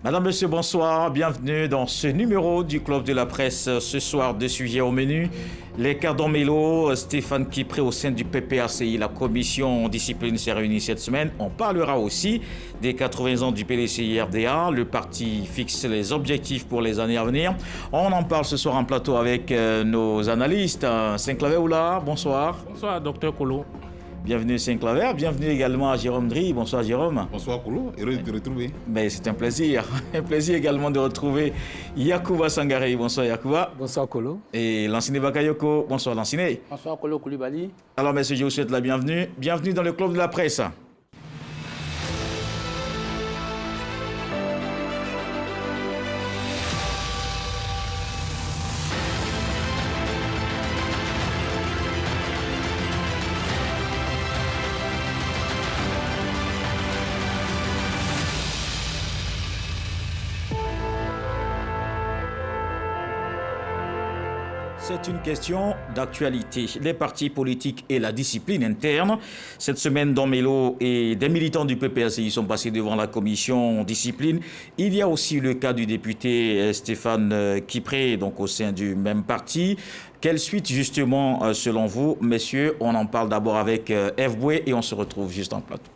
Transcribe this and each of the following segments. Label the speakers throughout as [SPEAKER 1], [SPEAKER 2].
[SPEAKER 1] Madame, Monsieur, bonsoir. Bienvenue dans ce numéro du Club de la Presse. Ce soir, deux sujets au menu. Les cardons mélo, Stéphane Kipré au sein du PPACI. La commission discipline s'est réunie cette semaine. On parlera aussi des 80 ans du PDCI-RDA. Le parti fixe les objectifs pour les années à venir. On en parle ce soir en plateau avec nos analystes. Saint-Claver Oula, bonsoir.
[SPEAKER 2] Bonsoir, docteur Kolo.
[SPEAKER 1] Bienvenue Saint-Claver, bienvenue également à Jérôme Dri. Bonsoir Jérôme.
[SPEAKER 3] Bonsoir Kolo, heureux de te retrouver.
[SPEAKER 1] Mais c'est un plaisir. Un plaisir également de retrouver Yacouba Sangaré. Bonsoir Yacouba.
[SPEAKER 4] Bonsoir Kolo.
[SPEAKER 1] Et Lanciné Bakayoko. Bonsoir Lanciné.
[SPEAKER 4] Bonsoir Kolo Koulibaly.
[SPEAKER 1] Alors messieurs, je vous souhaite la bienvenue. Bienvenue dans le Club de la Presse. C'est une question d'actualité. Les partis politiques et la discipline interne. Cette semaine, Don Melo et des militants du PPACI sont passés devant la commission discipline. Il y a aussi le cas du député Stéphane Kipré, donc au sein du même parti. Quelle suite justement selon vous, messieurs? On en parle d'abord avec F. Boué et on se retrouve juste en plateau.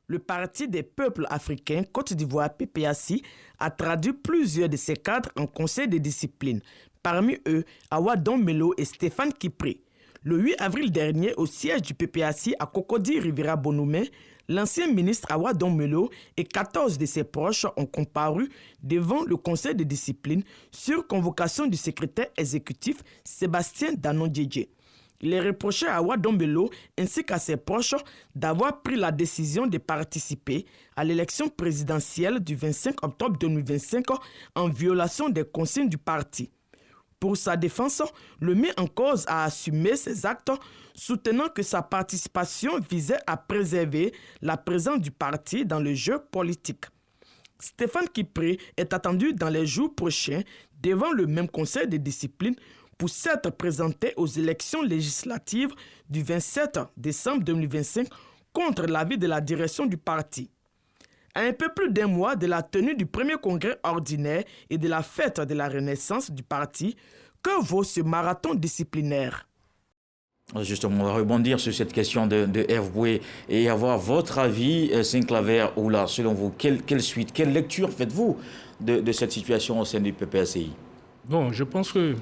[SPEAKER 5] Le Parti des peuples africains Côte d'Ivoire, PPACI, a traduit plusieurs de ses cadres en conseil de discipline. Parmi eux, Awa Don Melo et Stéphane Kipré. Le 8 avril dernier, au siège du PPACI à Cocody Rivera Bonoumé, l'ancien ministre Awa Don Melo et 14 de ses proches ont comparu devant le conseil de discipline sur convocation du secrétaire exécutif Sébastien Danon-Diédié. Il est reproché à Awa Don Melo ainsi qu'à ses proches d'avoir pris la décision de participer à l'élection présidentielle du 25 octobre 2025 en violation des consignes du parti. Pour sa défense, le mis en cause a assumé ses actes, soutenant que sa participation visait à préserver la présence du parti dans le jeu politique. Stéphane Kipré est attendu dans les jours prochains devant le même conseil de discipline pour s'être présenté aux élections législatives du 27 décembre 2025 contre l'avis de la direction du parti. À un peu plus d'un mois de la tenue du premier congrès ordinaire et de la fête de la renaissance du parti, que vaut ce marathon disciplinaire?
[SPEAKER 1] Justement, on va rebondir sur cette question de F. Boué et avoir votre avis, Saint-Claver Oula. Selon vous, quelle suite, quelle lecture faites-vous de cette situation au sein du PPACI?
[SPEAKER 2] Bon, je pense que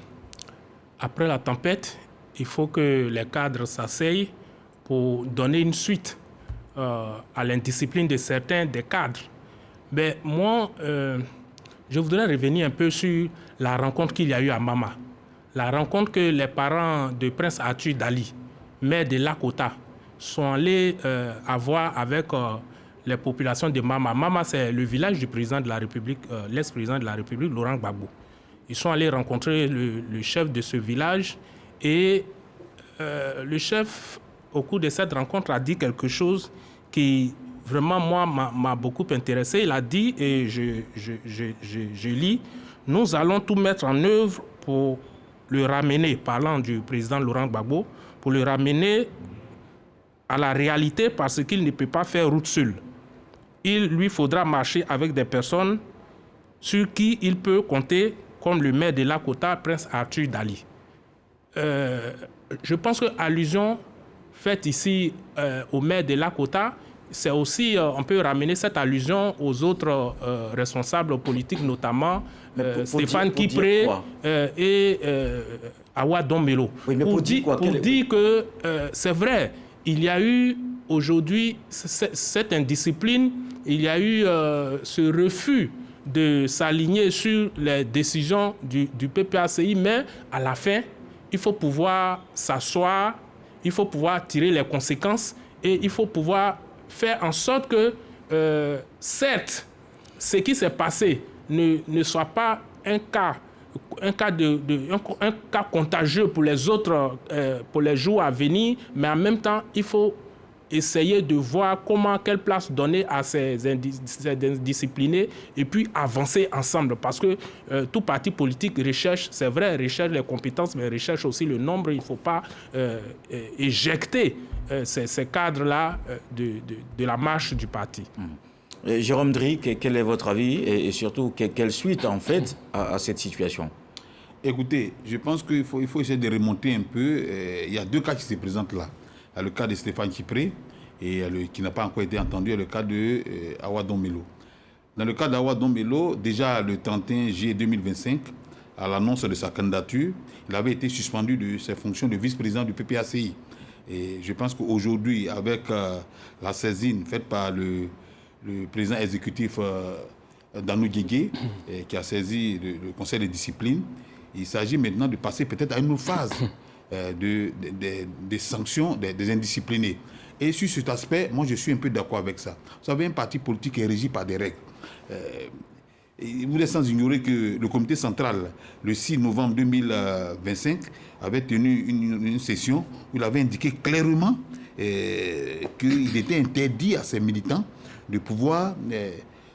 [SPEAKER 2] après la tempête, il faut que les cadres s'asseyent pour donner une suite à l'indiscipline de certains des cadres. Mais moi, je voudrais revenir un peu sur la rencontre qu'il y a eu à Mama. La rencontre que les parents de Prince Arthur Dali, maire de Lakota, sont allés avoir avec les populations de Mama. Mama, c'est le village du président de la République, l'ex-président de la République, Laurent Gbagbo. Ils sont allés rencontrer le chef de ce village et le chef, au cours de cette rencontre, a dit quelque chose qui, vraiment, moi, m'a beaucoup intéressé. Il a dit, et je lis, « Nous allons tout mettre en œuvre pour le ramener, parlant du président Laurent Gbagbo, pour le ramener à la réalité parce qu'il ne peut pas faire route seul. Il lui faudra marcher avec des personnes sur qui il peut compter, comme le maire de Lakota, Prince Arthur Dali. » Je pense que l'allusion faite ici au maire de Lakota, c'est aussi, on peut ramener cette allusion aux autres responsables politiques, notamment Stéphane Kipré et Awa Don Melo.
[SPEAKER 1] Oui,
[SPEAKER 2] pour dire que c'est vrai, il y a eu aujourd'hui cette indiscipline, il y a eu ce refus de s'aligner sur les décisions du PPACI, mais à la fin, il faut pouvoir s'asseoir, il faut pouvoir tirer les conséquences et il faut pouvoir faire en sorte que, certes, ce qui s'est passé ne soit pas un cas contagieux pour les autres, pour les jours à venir, mais en même temps, il faut essayer de voir quelle place donner à ces indisciplinés et puis avancer ensemble. Parce que tout parti politique recherche, c'est vrai, recherche les compétences, mais recherche aussi le nombre. Il ne faut pas éjecter ces cadres-là de la marche du parti.
[SPEAKER 1] Jérôme Dri, quel est votre avis et surtout quelle suite en fait à cette situation?
[SPEAKER 3] Écoutez, je pense qu'il faut essayer de remonter un peu. Il y a 2 cas qui se présentent là. Il y a le cas de Stéphane Kipré et qui n'a pas encore été entendu, et le cas de Awa Dombelo. Dans le cas d'Awa Dombelo, déjà le 31 juillet 2025, à l'annonce de sa candidature, il avait été suspendu de ses fonctions de vice-président du PPACI. Et je pense qu'aujourd'hui, avec la saisine faite par le président exécutif Danou Guégué, qui a saisi le conseil de discipline, il s'agit maintenant de passer peut-être à une autre phase des sanctions des indisciplinés. Et sur cet aspect, moi je suis un peu d'accord avec ça. Vous savez, un parti politique est régi par des règles. Vous n'êtes sans ignorer que le comité central, le 6 novembre 2025, avait tenu une session où il avait indiqué clairement qu'il était interdit à ses militants de pouvoir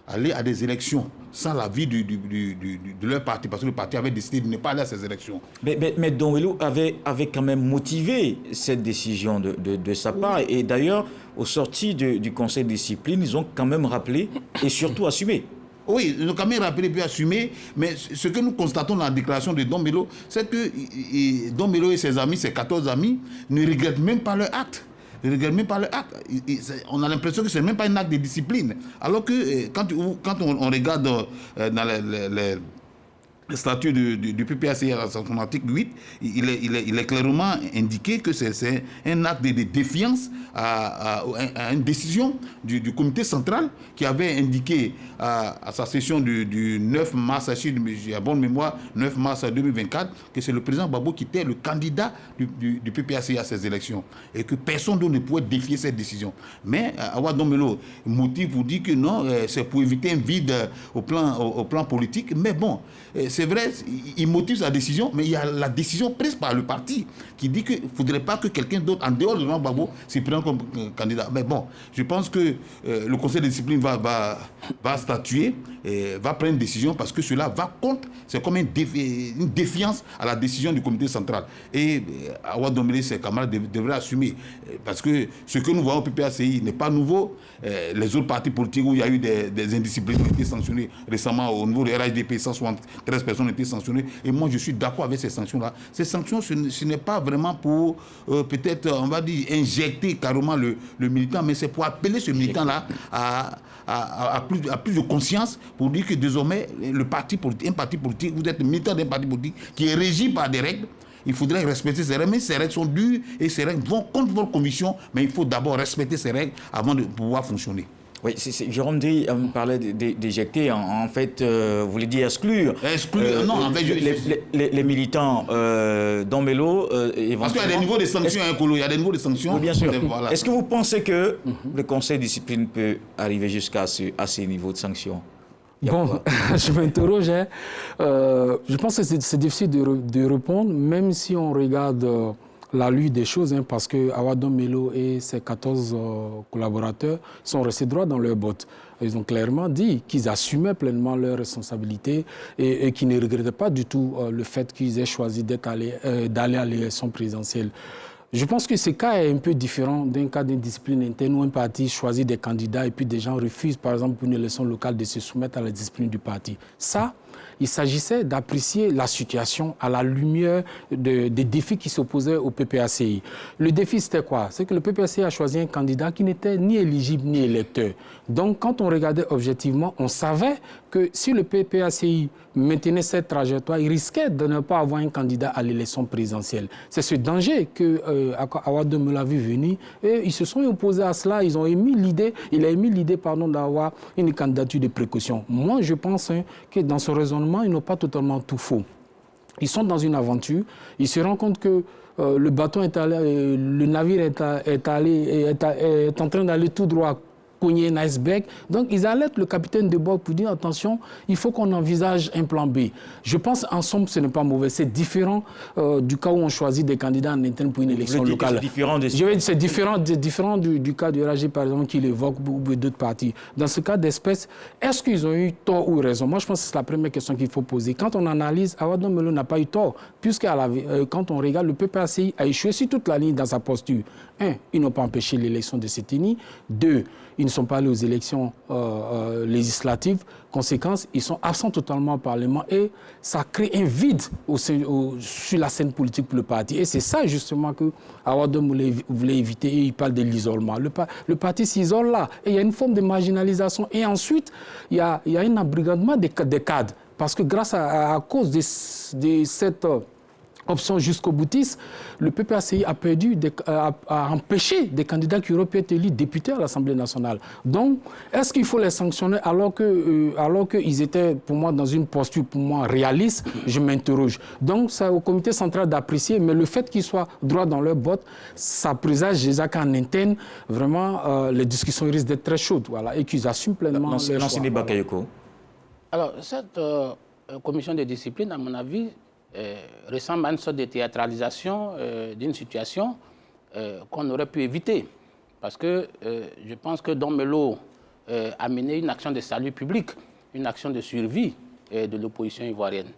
[SPEAKER 3] aller à des élections sans l'avis de leur parti, parce que le parti avait décidé de ne pas aller à ces élections.
[SPEAKER 1] Mais Dombelo avait quand même motivé cette décision de sa part. Et d'ailleurs, au sorti du conseil de discipline, ils ont quand même rappelé et surtout assumé.
[SPEAKER 3] Oui, ils ont quand même rappelé et assumé, mais ce que nous constatons dans la déclaration de Dombelo, c'est que Dombelo et ses amis, ses 14 amis, ne regrettent même pas leur acte. On a l'impression que ce n'est même pas un acte de discipline. Alors que quand on regarde dans le statut du PPACI à son article 8, il est clairement indiqué que c'est un acte de défiance à une décision du comité central qui avait indiqué à sa session du 9 mars, à bonne mémoire, 9 mars 2024, que c'est le président Gbagbo qui était le candidat du PPACI à ces élections et que personne d'autre ne pouvait défier cette décision. Mais Awa Dombelo motive pour dire que non, c'est pour éviter un vide au plan politique. Mais bon, c'est vrai, il motive sa décision, mais il y a la décision prise par le parti qui dit qu'il ne faudrait pas que quelqu'un d'autre, en dehors de Gbagbo, s'y prenne comme candidat. Mais bon, je pense que le conseil de discipline va statuer, va prendre une décision parce que cela va contre, c'est comme une défiance à la décision du comité central. Et Awa Dombelo et ses camarades devraient assumer, parce que ce que nous voyons au PPACI n'est pas nouveau. Les autres partis politiques où il y a eu des indisciplines ont été sanctionnés récemment au niveau de RHDP, 173 personnes ont été sanctionnées. Et moi, je suis d'accord avec ces sanctions-là. Ces sanctions, ce n'est pas vraiment pour, peut-être, on va dire, injecter carrément le militant, mais c'est pour appeler ce militant-là à plus de conscience, pour dire que désormais, un parti politique, vous êtes militant d'un parti politique qui est régi par des règles. Il faudrait respecter ces règles, mais ces règles sont dures et ces règles vont contre votre commission, mais il faut d'abord respecter ces règles avant de pouvoir fonctionner.
[SPEAKER 1] Oui, Jérôme Dri parlait d'éjecter, en fait, vous voulez dire exclure.
[SPEAKER 3] Exclure, non, en fait,
[SPEAKER 1] les militants Dombelo, éventuellement.
[SPEAKER 3] Parce qu'il y a des niveaux de sanctions, il y a des niveaux de sanctions.
[SPEAKER 1] Oui, bien sûr. Voilà. Est-ce que vous pensez que le conseil de discipline peut arriver jusqu'à ces niveaux de sanctions?
[SPEAKER 4] Bon, je m'interroge. Je pense que c'est difficile de répondre, même si on regarde la lutte des choses, parce que Awa Dombelo et ses 14 collaborateurs sont restés droits dans leurs bottes. Ils ont clairement dit qu'ils assumaient pleinement leurs responsabilités et qu'ils ne regrettaient pas du tout le fait qu'ils aient choisi d'aller à l'élection présidentielle. Je pense que ce cas est un peu différent d'un cas d'indiscipline interne où un parti choisit des candidats et puis des gens refusent, par exemple, pour une élection locale, de se soumettre à la discipline du parti. Ça, il s'agissait d'apprécier la situation à la lumière des défis qui s'opposaient au PPACI. Le défi, c'était quoi? C'est que le PPACI a choisi un candidat qui n'était ni éligible ni électeur. Donc, quand on regardait objectivement, on savait que si le PPACI maintenait cette trajectoire, il risquait de ne pas avoir un candidat à l'élection présidentielle. C'est ce danger que Awa Dombelo a vu venir et ils se sont opposés à cela. Il a émis l'idée d'avoir une candidature de précaution. Moi, je pense que dans ce raisonnement, ils n'ont pas totalement tout faux. Ils sont dans une aventure, ils se rendent compte que le bateau le navire est en train d'aller tout droit, cogner un iceberg. Donc, ils alertent le capitaine de bord pour dire attention, il faut qu'on envisage un plan B. Je pense, en somme, ce n'est pas mauvais. C'est différent du cas où on choisit des candidats en interne pour une élection locale. C'est différent du cas du RAG, par exemple, qu'il évoque ou d'autres partis. Dans ce cas d'espèce, est-ce qu'ils ont eu tort ou raison? Moi, je pense que c'est la première question qu'il faut poser. Quand on analyse, Awa Dombelo n'a pas eu tort, puisque quand on regarde, le PPACI a échoué sur toute la ligne dans sa posture. 1, ils n'ont pas empêché l'élection de se tenir. 2, ils ne sont pas allés aux élections législatives. Conséquence, ils sont absents totalement au Parlement et ça crée un vide sur la scène politique pour le parti. Et c'est ça justement que Awadom voulait éviter. Et il parle de l'isolement. Le parti s'isole là et il y a une forme de marginalisation. Et ensuite, il y a un abrigadement des cadres. Parce que grâce à cause de cette option jusqu'au boutiste, le PPACI a empêché des candidats qui auraient pu être élus députés à l'Assemblée nationale. Donc, est-ce qu'il faut les sanctionner alors qu'ils étaient, pour moi, dans une posture, pour moi, réaliste? Je m'interroge. Donc, c'est au comité central d'apprécier, mais le fait qu'ils soient droits dans leur botte, ça présage déjà qu'en interne, vraiment, les discussions risquent d'être très chaudes, voilà, et qu'ils assument pleinement leur choix.
[SPEAKER 1] Bakayoko.
[SPEAKER 6] Alors, cette commission de discipline, à mon avis, ressemble à une sorte de théâtralisation d'une situation qu'on aurait pu éviter. Parce que je pense que Don Melo a mené une action de salut public, une action de survie de l'opposition ivoirienne.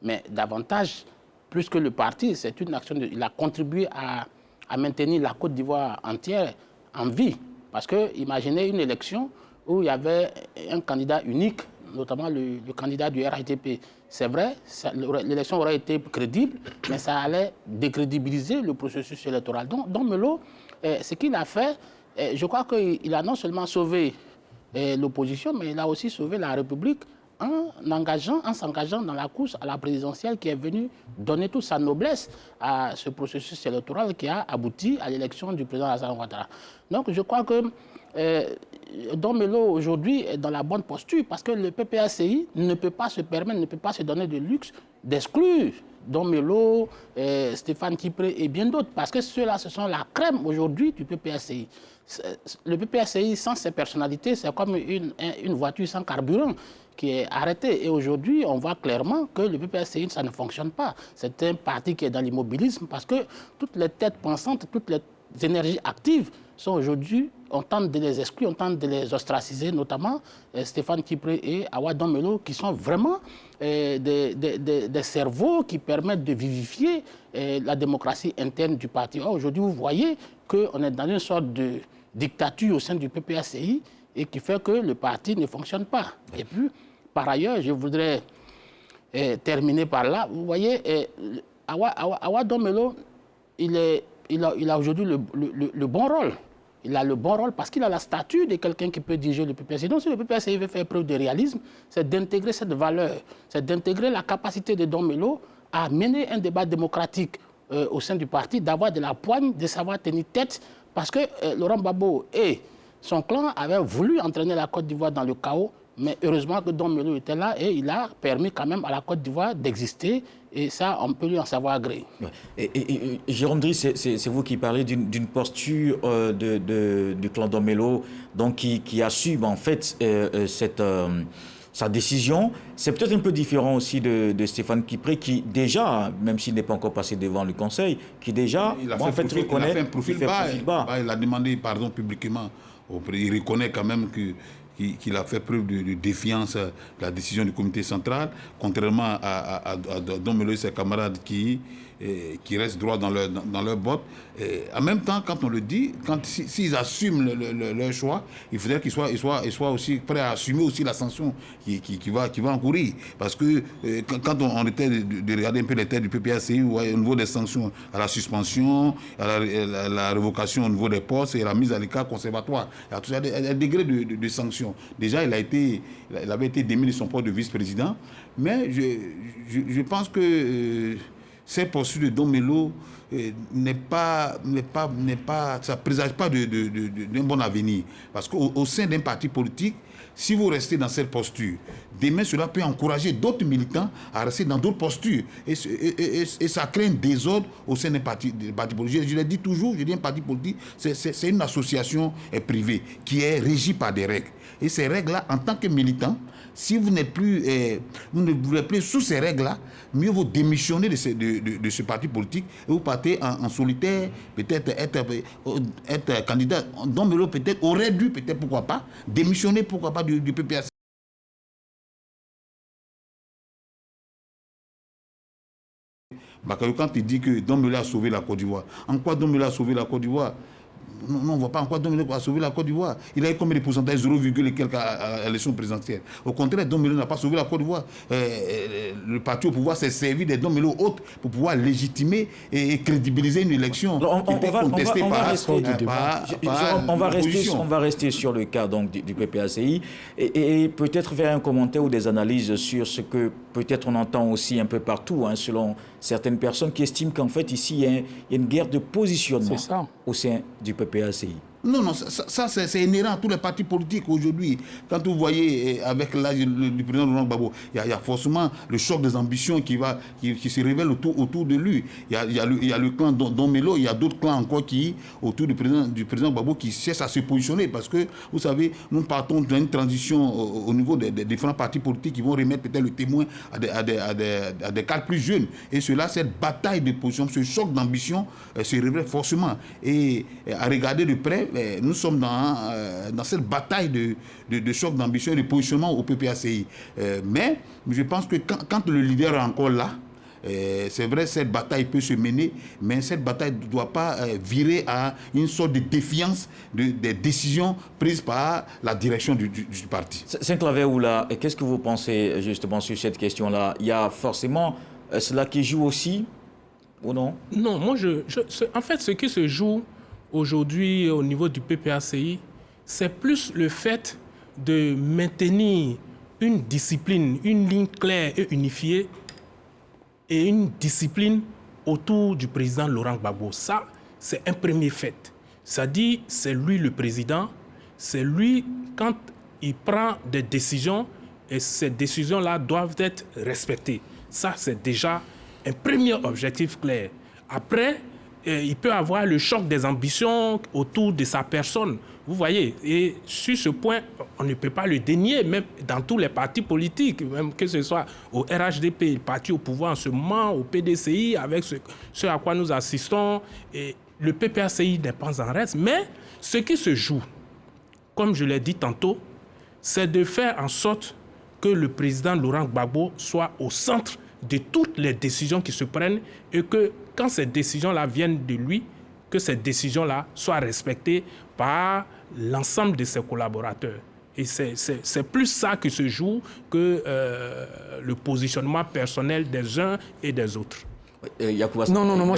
[SPEAKER 6] Mais davantage, plus que le parti, c'est une action il a contribué à maintenir la Côte d'Ivoire entière en vie. Parce que imaginez une élection où il y avait un candidat unique, notamment le candidat du RHDP. C'est vrai, l'élection aurait été crédible, mais ça allait décrédibiliser le processus électoral. Donc Melo, ce qu'il a fait, je crois qu'il a non seulement sauvé l'opposition, mais il a aussi sauvé la République en s'engageant dans la course à la présidentielle qui est venue donner toute sa noblesse à ce processus électoral qui a abouti à l'élection du président Alassane Ouattara. Donc je crois que Don Melo aujourd'hui est dans la bonne posture parce que le PPACI ne peut pas se permettre, ne peut pas se donner de luxe d'exclure Don Melo, Stéphane Kipré et bien d'autres parce que ceux-là, ce sont la crème aujourd'hui du PPACI. Le PPACI, sans ses personnalités, c'est comme une voiture sans carburant qui est arrêtée. Et aujourd'hui, on voit clairement que le PPACI, ça ne fonctionne pas. C'est un parti qui est dans l'immobilisme parce que toutes les têtes pensantes, toutes les énergies actives sont aujourd'hui, on tente de les exclure, on tente de les ostraciser, notamment Stéphane Kipré et Awadom Melo, qui sont vraiment des cerveaux qui permettent de vivifier la démocratie interne du parti. Aujourd'hui, vous voyez qu'on est dans une sorte de dictature au sein du PPACI et qui fait que le parti ne fonctionne pas. Et puis, par ailleurs, je voudrais terminer par là. Vous voyez, Awadom Melo, il a aujourd'hui le bon rôle. Il a le bon rôle parce qu'il a la stature de quelqu'un qui peut diriger le PPACI. Donc, si le PPACI veut faire preuve de réalisme, c'est d'intégrer cette valeur, c'est d'intégrer la capacité de Don Melo à mener un débat démocratique au sein du parti, d'avoir de la poigne, de savoir tenir tête, parce que Laurent Gbagbo et son clan avaient voulu entraîner la Côte d'Ivoire dans le chaos, mais heureusement que Don Melo était là et il a permis quand même à la Côte d'Ivoire d'exister. Et ça, on peut lui en savoir gré.
[SPEAKER 1] Et Jérôme Driss, c'est vous qui parlez d'une posture du clan Don Melo, donc qui assume en fait sa décision. C'est peut-être un peu différent aussi de Stéphane Kipré, qui déjà, même s'il n'est pas encore passé devant le Conseil, qui déjà,
[SPEAKER 3] il a fait un profil bas. Il a demandé pardon publiquement. Il reconnaît quand même qu'il a fait preuve de défiance à la décision du comité central, contrairement à Don Melo et ses camarades qui restent droits dans leur botte. En même temps, quand on le dit, s'ils assument leur choix, il faudrait qu'ils soient aussi prêts à assumer aussi la sanction qui va encourir. Parce que quand on était de regarder un peu les têtes du PPACI, au niveau des sanctions, à la suspension, à la révocation au niveau des postes et à la mise à l'écart conservatoire, il y a tout ça, un degré de sanctions. Déjà, il avait été démis de son poste de vice-président, mais je pense que cette posture de Don Melo ça ne présage pas d'un bon avenir. Parce qu'au sein d'un parti politique, si vous restez dans cette posture, demain, cela peut encourager d'autres militants à rester dans d'autres postures. Et ça crée un désordre au sein d'un parti politique. Je le dis toujours, je dis un parti politique, c'est une association privée qui est régie par des règles. Et ces règles-là, en tant que militant, si vous n'êtes plus, vous ne voulez plus sous ces règles-là, mieux vaut démissionner de ce parti politique et vous partez en solitaire, peut-être être candidat. Don Melo peut-être aurait dû, pourquoi pas, démissionner, pourquoi pas, du PPACI. Quand il dit que Don Melo a sauvé la Côte d'Ivoire, en quoi Don Melo a sauvé la Côte d'Ivoire? Non, on ne voit pas encore Don Melo a sauvé la Côte d'Ivoire. Il a eu combien de pourcentage, 0, et quelques à l'élection présidentielle. Au contraire, Don Melo n'a pas sauvé la Côte d'Ivoire. Le parti au pouvoir s'est servi des Don Melo autres pour pouvoir légitimer et crédibiliser une élection qui était contestée par l'opposition.
[SPEAKER 1] On va rester sur le cas donc, du PPACI et peut-être faire un commentaire ou des analyses sur ce que peut-être on entend aussi un peu partout, selon certaines personnes qui estiment qu'en fait ici il y a une guerre de positionnement au sein du PPACI.
[SPEAKER 3] Non, ça c'est inhérent à tous les partis politiques aujourd'hui. Quand vous voyez avec l'âge du président Laurent Gbagbo, il y a forcément le choc des ambitions qui se révèle autour de lui. Il y a le clan Don Melo, il y a d'autres clans encore qui, autour du président Gbagbo, qui cherchent à se positionner. Parce que, vous savez, nous partons d'une transition au niveau des différents partis politiques qui vont remettre peut-être le témoin à des cadres plus jeunes. Et cela, cette bataille de position, ce choc d'ambition se révèle forcément. Et à regarder de près, nous sommes dans cette bataille de choc d'ambition et de positionnement au PPACI. Mais je pense que quand le leader est encore là, c'est vrai, cette bataille peut se mener, mais cette bataille ne doit pas virer à une sorte de défiance des décisions prises par la direction du parti.
[SPEAKER 1] Saint-Claver Oula, qu'est-ce que vous pensez justement sur cette question-là? Il y a forcément cela qui joue aussi, ou non?
[SPEAKER 2] Non, moi, en fait, ce qui se joue aujourd'hui au niveau du PPACI, c'est plus le fait de maintenir une discipline, une ligne claire et unifiée et une discipline autour du président Laurent Gbagbo. Ça, c'est un premier fait. C'est-à-dire, c'est lui le président, c'est lui quand il prend des décisions et ces décisions-là doivent être respectées. Ça, c'est déjà un premier objectif clair. Après, il peut avoir le choc des ambitions autour de sa personne. Vous voyez, et sur ce point, on ne peut pas le dénier, même dans tous les partis politiques, même que ce soit au RHDP, le parti au pouvoir en ce moment, au PDCI, avec ce à quoi nous assistons. Et le PPACI n'est pas en reste. Mais ce qui se joue, comme je l'ai dit tantôt, c'est de faire en sorte que le président Laurent Gbagbo soit au centre de toutes les décisions qui se prennent et que quand ces décisions-là viennent de lui, que ces décisions-là soient respectées par l'ensemble de ses collaborateurs. Et c'est plus ça qui se joue que le positionnement personnel des uns et des autres.
[SPEAKER 4] Non, moi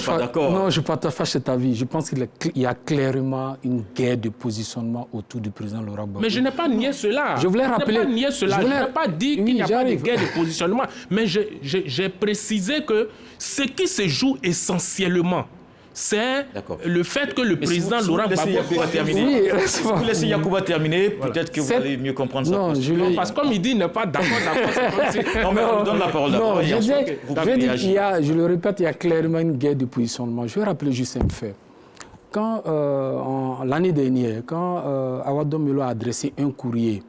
[SPEAKER 4] je partage pas cet avis. Je pense qu'il y a clairement une guerre de positionnement autour du président Laurent Gbagbo.
[SPEAKER 2] Mais je n'ai pas nié cela.
[SPEAKER 4] Je voulais rappeler.
[SPEAKER 2] Je n'ai pas dit qu'il n'y a pas de guerre de positionnement. Mais j'ai précisé que ce qui se joue essentiellement, c'est le fait que le président Laurent Gbagbo
[SPEAKER 1] soit terminé. Si vous laissez Yacouba terminer, peut-être que vous allez mieux comprendre ça.
[SPEAKER 2] Non, parce que comme il dit, il n'est pas d'accord.
[SPEAKER 1] Non, mais on donne la parole d'abord.
[SPEAKER 4] Je le répète, il y a clairement une guerre de positionnement. Je vais rappeler juste un fait. Quand, l'année dernière, quand Awa Don Melo a adressé un courrier,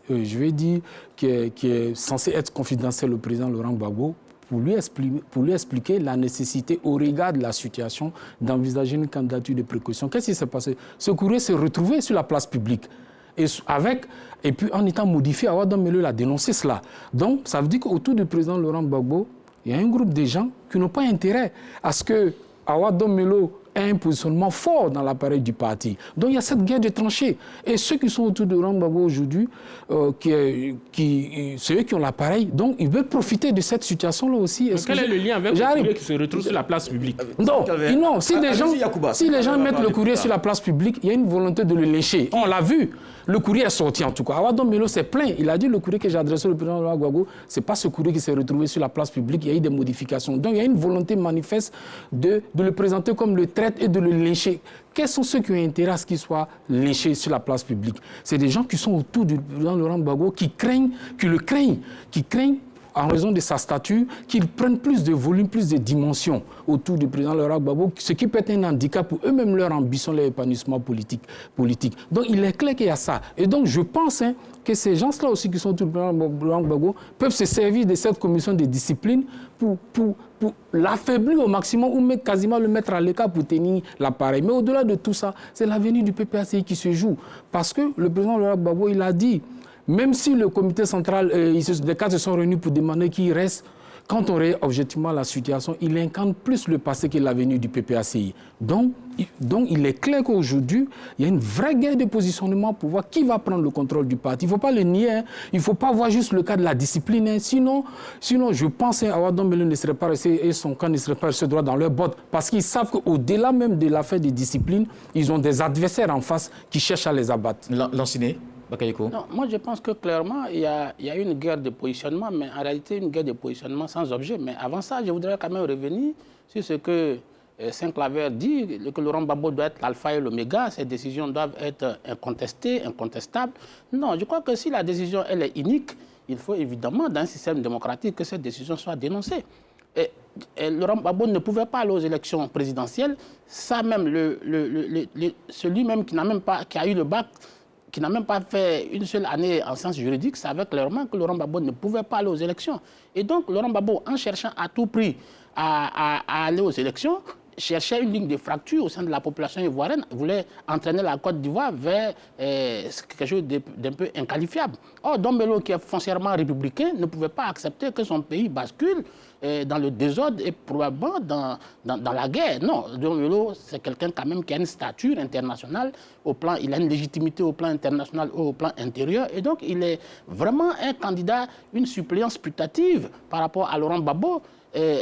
[SPEAKER 4] je vais dire, qui est censé être confidentiel au président Laurent Gbagbo, pour lui expliquer la nécessité, au regard de la situation, d'envisager une candidature de précaution. Qu'est-ce qui s'est passé? Ce courrier s'est retrouvé sur la place publique. Et puis, en étant modifié, Awa Don Melo a dénoncé cela. Donc, ça veut dire qu'autour du président Laurent Gbagbo, il y a un groupe de gens qui n'ont pas intérêt à ce que Awa Don Melo ait un positionnement fort dans l'appareil du parti. Donc il y a cette guerre de tranchées. Et ceux qui sont autour de Laurent Gbagbo aujourd'hui, c'est eux qui ont l'appareil, donc ils veulent profiter de cette situation-là aussi.
[SPEAKER 2] Quel est le lien avec le courrier qui se retrouve sur la place publique?
[SPEAKER 4] Non, si les gens mettent le courrier sur la place publique, il y a une volonté de le lécher. On l'a vu. Le courrier est sorti en tout cas. Awa Don Melo s'est plaint. Il a dit le courrier que j'ai adressé au président Laurent Gbagbo, ce n'est pas ce courrier qui s'est retrouvé sur la place publique. Il y a eu des modifications. Donc il y a une volonté manifeste de le présenter comme le traître et de le lyncher. Quels sont ceux qui ont intérêt à ce qu'il soit lynché sur la place publique? C'est des gens qui sont autour du président Laurent Gbagbo, qui le craignent en raison de sa stature, qu'ils prennent plus de volume, plus de dimension autour du président Laurent Gbagbo, ce qui peut être un handicap pour eux-mêmes, leur ambition, leur épanouissement politique. Donc il est clair qu'il y a ça. Et donc je pense que ces gens-là aussi qui sont autour du président Laurent Gbagbo peuvent se servir de cette commission de discipline pour l'affaiblir au maximum ou même quasiment le mettre à l'écart pour tenir l'appareil. Mais au-delà de tout ça, c'est l'avenir du PPACI qui se joue. Parce que le président Laurent Gbagbo, il a dit, même si le comité central, les cadres se sont réunis pour demander qu'il reste, quand on regarde objectivement la situation, il incarne plus le passé que l'avenir du PPACI. Donc, Donc, il est clair qu'aujourd'hui, il y a une vraie guerre de positionnement pour voir qui va prendre le contrôle du parti. Il ne faut pas le nier. Hein. Il ne faut pas voir juste le cas de la discipline. Hein. Sinon, je pense qu'Awa Don Melo ne serait pas resté et son camp ne serait pas resté droit dans leur botte. Parce qu'ils savent qu'au-delà même de l'affaire de discipline, ils ont des adversaires en face qui cherchent à les abattre.
[SPEAKER 1] Lanciné, Bakayoko.
[SPEAKER 6] Non, moi, je pense que clairement, il y a une guerre de positionnement, mais en réalité, une guerre de positionnement sans objet. Mais avant ça, je voudrais quand même revenir sur ce que Saint-Claver dit, que Laurent Gbagbo doit être l'alpha et l'oméga, ces décisions doivent être incontestées, incontestables. Non, je crois que si la décision elle est unique, il faut évidemment, dans un système démocratique, que cette décision soit dénoncée. Et Laurent Gbagbo ne pouvait pas aller aux élections présidentielles, ça même, celui même qui a eu le bac, qui n'a même pas fait une seule année en sciences juridiques, savait clairement que Laurent Gbagbo ne pouvait pas aller aux élections. Et donc, Laurent Gbagbo, en cherchant à tout prix à aller aux élections, cherchait une ligne de fracture au sein de la population ivoirienne, voulait entraîner la Côte d'Ivoire vers quelque chose d'un peu inqualifiable. Or, Don Melo, qui est foncièrement républicain, ne pouvait pas accepter que son pays bascule dans le désordre et probablement dans la guerre. Non, Don Melo, c'est quelqu'un quand même qui a une stature internationale, il a une légitimité au plan international ou au plan intérieur, et donc il est vraiment un candidat, une suppléance putative par rapport à Laurent Gbagbo,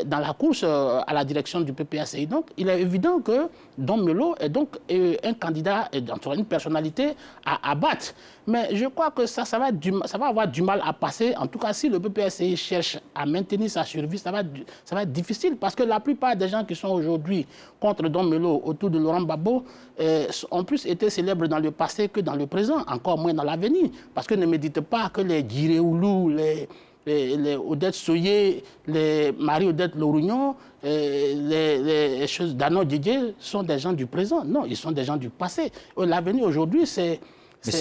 [SPEAKER 6] dans la course à la direction du PPACI. Donc, il est évident que Don Melo est donc un candidat, une personnalité à abattre. Mais je crois que ça va avoir du mal à passer. En tout cas, si le PPACI cherche à maintenir sa survie, ça va être difficile parce que la plupart des gens qui sont aujourd'hui contre Don Melo autour de Laurent Gbagbo ont plus été célèbres dans le passé que dans le présent, encore moins dans l'avenir. Parce que ne me dites pas que les Djiréoulou, les Odette Soye, les Marie-Odette Lorugnon, les choses d'Ano Didier sont des gens du présent. Non, ils sont des gens du passé. L'avenir aujourd'hui, c'est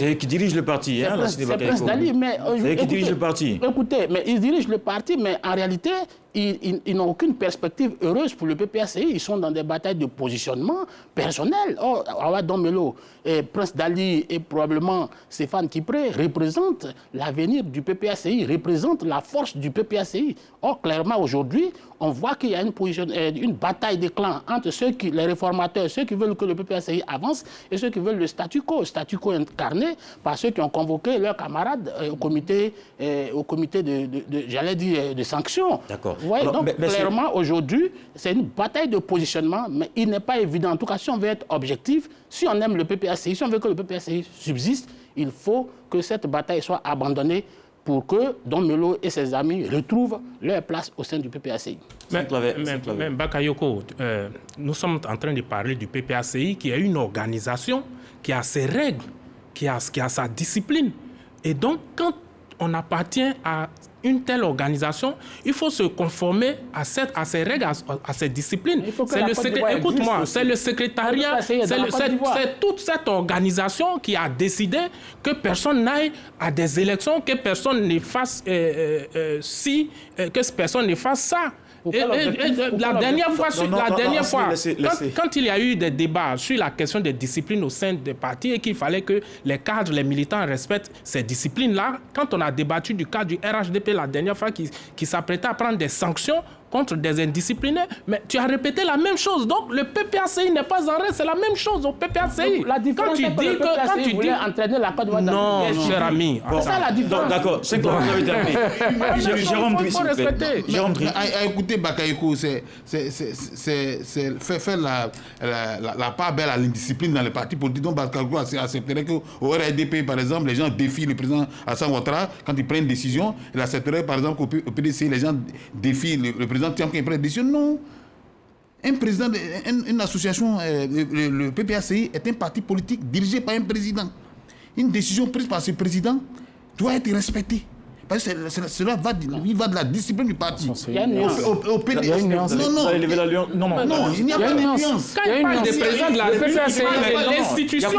[SPEAKER 1] eux qui dirigent le parti.
[SPEAKER 6] C'est Prince Dali.
[SPEAKER 1] C'est eux qui dirigent le parti.
[SPEAKER 6] Écoutez, mais ils dirigent le parti, mais en réalité, ils n'ont aucune perspective heureuse pour le PPACI. Ils sont dans des batailles de positionnement personnel. Or, Awa Don Melo, Prince Dali et probablement Stéphane Kipré représentent l'avenir du PPACI, représentent la force du PPACI. Or, clairement, aujourd'hui, on voit qu'il y a une bataille des clans entre les réformateurs, ceux qui veulent que le PPACI avance et ceux qui veulent le statu quo incarné par ceux qui ont convoqué leurs camarades au comité de sanctions.
[SPEAKER 1] D'accord.
[SPEAKER 6] Vous voyez, donc clairement, aujourd'hui, c'est une bataille de positionnement, mais il n'est pas évident. En tout cas, si on veut être objectif, si on aime le PPACI, si on veut que le PPACI subsiste, il faut que cette bataille soit abandonnée pour que Don Melo et ses amis retrouvent leur place au sein du PPACI.
[SPEAKER 2] Mais Bakayoko, nous sommes en train de parler du PPACI qui est une organisation qui a ses règles, qui a sa discipline. Et donc, quand on appartient à une telle organisation, il faut se conformer à ces règles, à ces disciplines. Écoute-moi, c'est le secrétariat, c'est toute cette organisation qui a décidé que personne n'aille à des élections, que personne ne fasse que personne ne fasse ça. La dernière fois, quand il y a eu des débats sur la question des disciplines au sein des partis et qu'il fallait que les cadres, les militants respectent ces disciplines-là, quand on a débattu du cas du RHDP la dernière fois qui s'apprêtait à prendre des sanctions contre des indisciplinés, mais tu as répété la même chose. Donc le PPACI n'est pas en reste, c'est la même chose au PPACI.
[SPEAKER 6] Donc, la différence, c'est que le PPACI voulait entraîner la Côte d'Ivoire.
[SPEAKER 2] Non, cher ami.
[SPEAKER 6] C'est ça la différence.
[SPEAKER 1] D'accord, c'est quoi vous avez terminé. Jérôme Dri, s'il vous plaît. Jérôme Dri.
[SPEAKER 3] Écoutez, Bakayoko, c'est faire la part belle à l'indiscipline dans les partis politiques. Donc Bakayoko accepterait qu'au RDP, par exemple, les gens défient le président Hassan Ouattara quand ils prennent une décision. Il accepterait, par exemple, qu'au PDC, les gens défient le président Tiam qui prend une décision. Non. Un président, une association, le PPACI est un parti politique dirigé par un président. Une décision prise par ce président doit être respectée. Parce que cela va de la discipline du parti.
[SPEAKER 6] Il y a une nuance.
[SPEAKER 3] Au PDC.
[SPEAKER 1] Non, il n'y a pas de nuance.
[SPEAKER 2] Quand il parle des présidents de la PPACI, l'institution.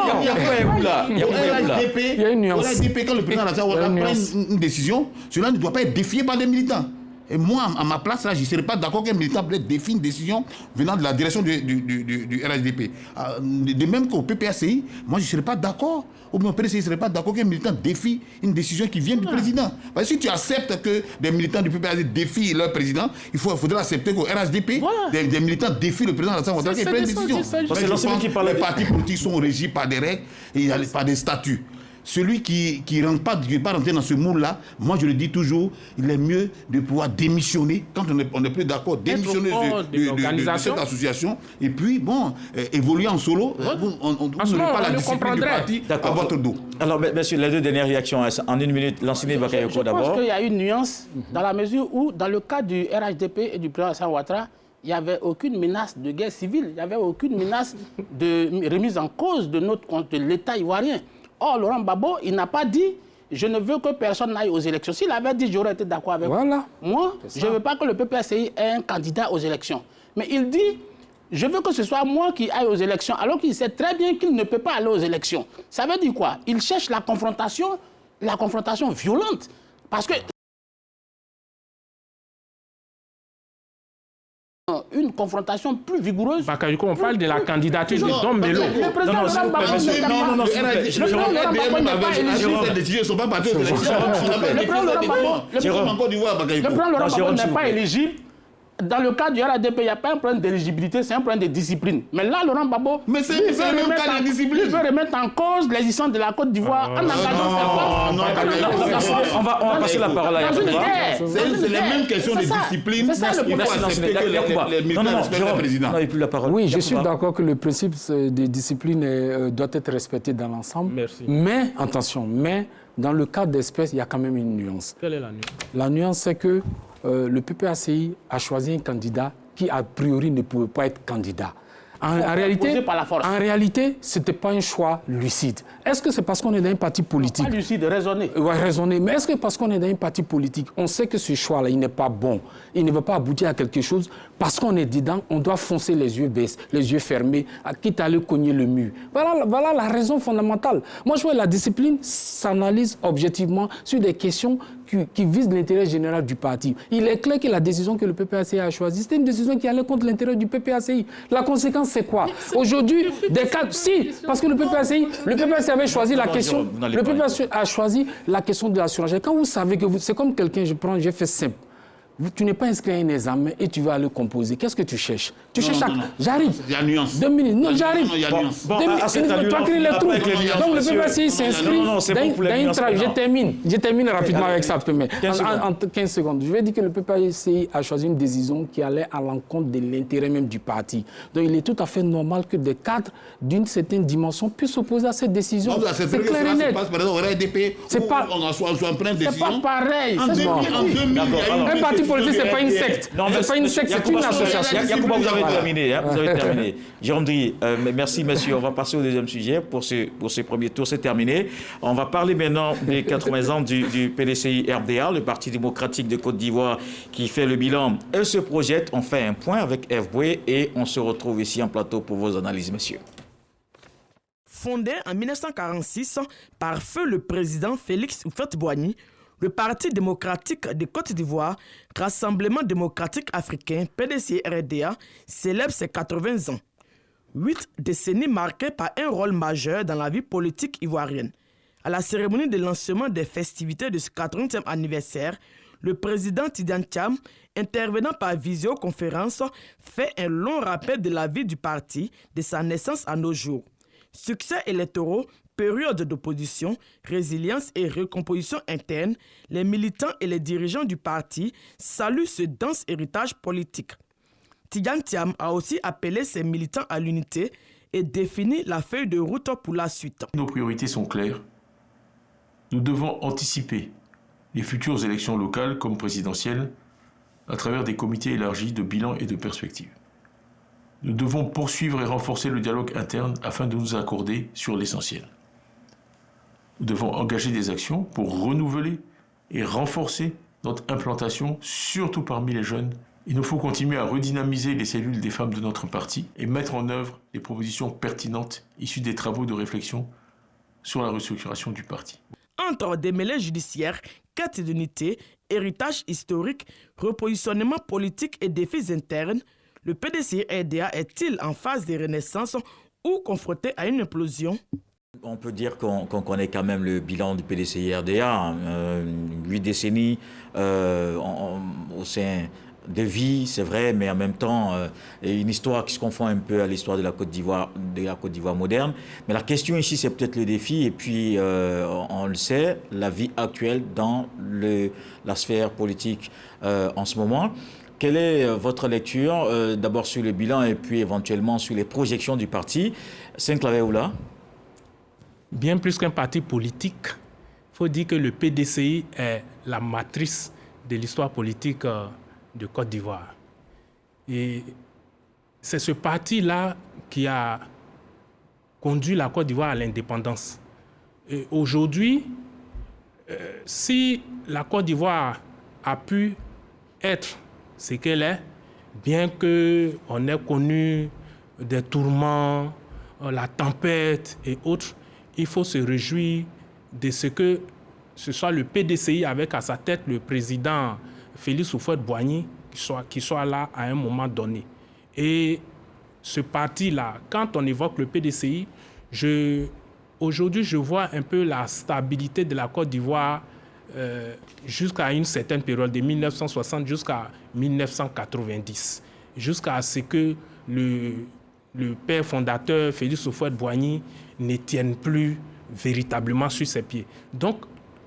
[SPEAKER 3] Il y a une nuance. Quand le président prend une décision, cela ne doit pas être défié par les militants. Et moi, à ma place, là, je ne serais pas d'accord qu'un militant défie une décision venant de la direction du RHDP. De même qu'au PPACI, moi, je ne serais pas d'accord. Ou bien au PDCI, je ne serais pas d'accord qu'un militant défie une décision qui vient du président. Parce que si tu acceptes que des militants du PPACI défient leur président, il faudra accepter qu'au RHDP, des militants défient le président de l'Assemblée nationale et prennent une décision. Parce que je pense que les partis politiques sont régis par des règles et par des statuts. Celui qui ne rentre pas, qui ne veut pas rentrer dans ce moule-là, moi je le dis toujours, il est mieux de pouvoir démissionner, quand on n'est plus d'accord, démissionner de cette association, et puis bon, évoluer en solo, on n'aura pas la discipline du parti à votre dos.
[SPEAKER 1] Alors, messieurs, les deux dernières réactions, en une minute, Lansine Bakayoko d'abord.
[SPEAKER 6] Je pense qu'il y a une nuance dans la mesure où, dans le cas du RHDP et du président Alassane Ouattara, il n'y avait aucune menace de guerre civile, il n'y avait aucune menace de remise en cause de l'État ivoirien. Or, Laurent Gbagbo, il n'a pas dit « je ne veux que personne n'aille aux élections ». S'il avait dit « j'aurais été d'accord avec moi, je ne veux pas que le PPACI ait un candidat aux élections ». Mais il dit « je veux que ce soit moi qui aille aux élections », alors qu'il sait très bien qu'il ne peut pas aller aux élections. Ça veut dire quoi? Il cherche la confrontation violente. Parce que une confrontation plus vigoureuse.
[SPEAKER 2] Bakayoko, on parle de la candidature de Dom Melo.
[SPEAKER 6] Le président Laurent Gbagbo n'est pas éligible. Dans le cas du RHDP, il n'y a pas un problème d'éligibilité, c'est un problème de discipline. Mais là, Laurent Gbagbo,
[SPEAKER 3] mais c'est le même cas de discipline.
[SPEAKER 6] Il veut remettre en cause l'existence de la Côte d'Ivoire en engageant
[SPEAKER 1] On va passer la parole à Yacouba.
[SPEAKER 3] C'est les mêmes questions de discipline. Il faut accepter que les militaires respectent le président.
[SPEAKER 4] Oui, je suis d'accord que le principe de discipline doit être respecté dans l'ensemble.
[SPEAKER 2] Merci.
[SPEAKER 4] Mais, attention, dans le cas d'espèce, il y a quand même une nuance.
[SPEAKER 2] Quelle est la nuance?
[SPEAKER 4] La nuance, c'est que le PPACI a choisi un candidat qui, a priori, ne pouvait pas être candidat. En réalité, ce n'était pas un choix lucide. Est-ce que c'est parce qu'on est dans un parti politique?
[SPEAKER 6] Pas lucide, raisonné.
[SPEAKER 4] Oui, raisonné. Mais est-ce que parce qu'on est dans un parti politique, on sait que ce choix-là, il n'est pas bon, il ne va pas aboutir à quelque chose, parce qu'on est dedans, on doit foncer les yeux baissés, les yeux fermés, quitte à aller cogner le mur. Voilà la raison fondamentale. Moi, je vois la discipline s'analyse objectivement sur des questions qui visent l'intérêt général du parti. Il est clair que la décision que le PPACI a choisie, c'était une décision qui allait contre l'intérêt du PPACI. La conséquence, c'est quoi? Aujourd'hui, des cadres... Si, parce que le PPACI avait choisi la question... Le PPACI a choisi la question de l'assurance. Quand vous savez que c'est comme quelqu'un, j'ai fait simple. Tu n'es pas inscrit à un examen et tu vas aller composer. Qu'est-ce que tu cherches? Tu cherches J'arrive.
[SPEAKER 3] Il y a nuance.
[SPEAKER 4] 2 minutes. Non, j'arrive.
[SPEAKER 3] Il y a nuance.
[SPEAKER 1] Bon,
[SPEAKER 4] tu as créé les trous. Donc le PPACI s'inscrit dans une trace. Je termine rapidement avec ça. En 15 secondes. Je vais dire que le PPACI a choisi une décision qui allait à l'encontre de l'intérêt même du parti. Donc il est tout à fait normal que des cadres d'une certaine dimension puissent s'opposer à cette décision.
[SPEAKER 3] C'est clair et net. C'est pas
[SPEAKER 4] pareil.
[SPEAKER 3] En 2000,
[SPEAKER 4] un parti politique, ce n'est pas une secte. Ce n'est pas une secte, c'est une association.
[SPEAKER 1] Yacouba, vous avez terminé. Vous avez terminé. Jérôme Dri, merci, monsieur. On va passer au deuxième sujet. Pour ce premier tour, c'est terminé. On va parler maintenant des 80 ans du PDCI-RDA, le Parti démocratique de Côte d'Ivoire, qui fait le bilan et se projette. On fait un point avec F. Boué et on se retrouve ici en plateau pour vos analyses, messieurs.
[SPEAKER 5] Fondé en 1946 par feu le président Félix Houphouët-Boigny, le Parti démocratique de Côte d'Ivoire, Rassemblement démocratique africain, PDCI-RDA, célèbre ses 80 ans. 8 décennies marquées par un rôle majeur dans la vie politique ivoirienne. À la cérémonie de lancement des festivités de ce 80e anniversaire, le président Tidiane Thiam, intervenant par visioconférence, fait un long rappel de la vie du parti, de sa naissance à nos jours. Succès électoraux, période d'opposition, résilience et recomposition interne, les militants et les dirigeants du parti saluent ce dense héritage politique. Tidiane Thiam a aussi appelé ses militants à l'unité et défini la feuille de route pour la suite.
[SPEAKER 7] Nos priorités sont claires. Nous devons anticiper les futures élections locales comme présidentielles à travers des comités élargis de bilan et de perspective. Nous devons poursuivre et renforcer le dialogue interne afin de nous accorder sur l'essentiel. Nous devons engager des actions pour renouveler et renforcer notre implantation, surtout parmi les jeunes. Il nous faut continuer à redynamiser les cellules des femmes de notre parti et mettre en œuvre les propositions pertinentes issues des travaux de réflexion sur la restructuration du parti.
[SPEAKER 5] Entre des mêlées judiciaires, quête d'unité, héritage historique, repositionnement politique et défis internes, le PDCI-RDA est-il en phase de renaissance ou confronté à une implosion?
[SPEAKER 1] On peut dire qu'on connaît quand même le bilan du PDCI-RDA, 8 décennies au sein de vie, c'est vrai, mais en même temps, une histoire qui se confond un peu à l'histoire de la Côte d'Ivoire moderne. Mais la question ici, c'est peut-être le défi, et puis on le sait, la vie actuelle dans la sphère politique en ce moment. Quelle est votre lecture, d'abord sur le bilan et puis éventuellement sur les projections du parti? Saint-Claver-Oula.
[SPEAKER 2] Bien plus qu'un parti politique, il faut dire que le PDCI est la matrice de l'histoire politique de Côte d'Ivoire. Et c'est ce parti-là qui a conduit la Côte d'Ivoire à l'indépendance. Et aujourd'hui, si la Côte d'Ivoire a pu être ce qu'elle est, bien qu'on ait connu des tourments, la tempête et autres, il faut se réjouir de ce que ce soit le PDCI avec à sa tête le président Félix Houphouët-Boigny qui soit là à un moment donné. Et ce parti-là, quand on évoque le PDCI, aujourd'hui je vois un peu la stabilité de la Côte d'Ivoire jusqu'à une certaine période, de 1960 jusqu'à 1990, jusqu'à ce que le père fondateur Félix Houphouët-Boigny ne tienne plus véritablement sur ses pieds. Donc,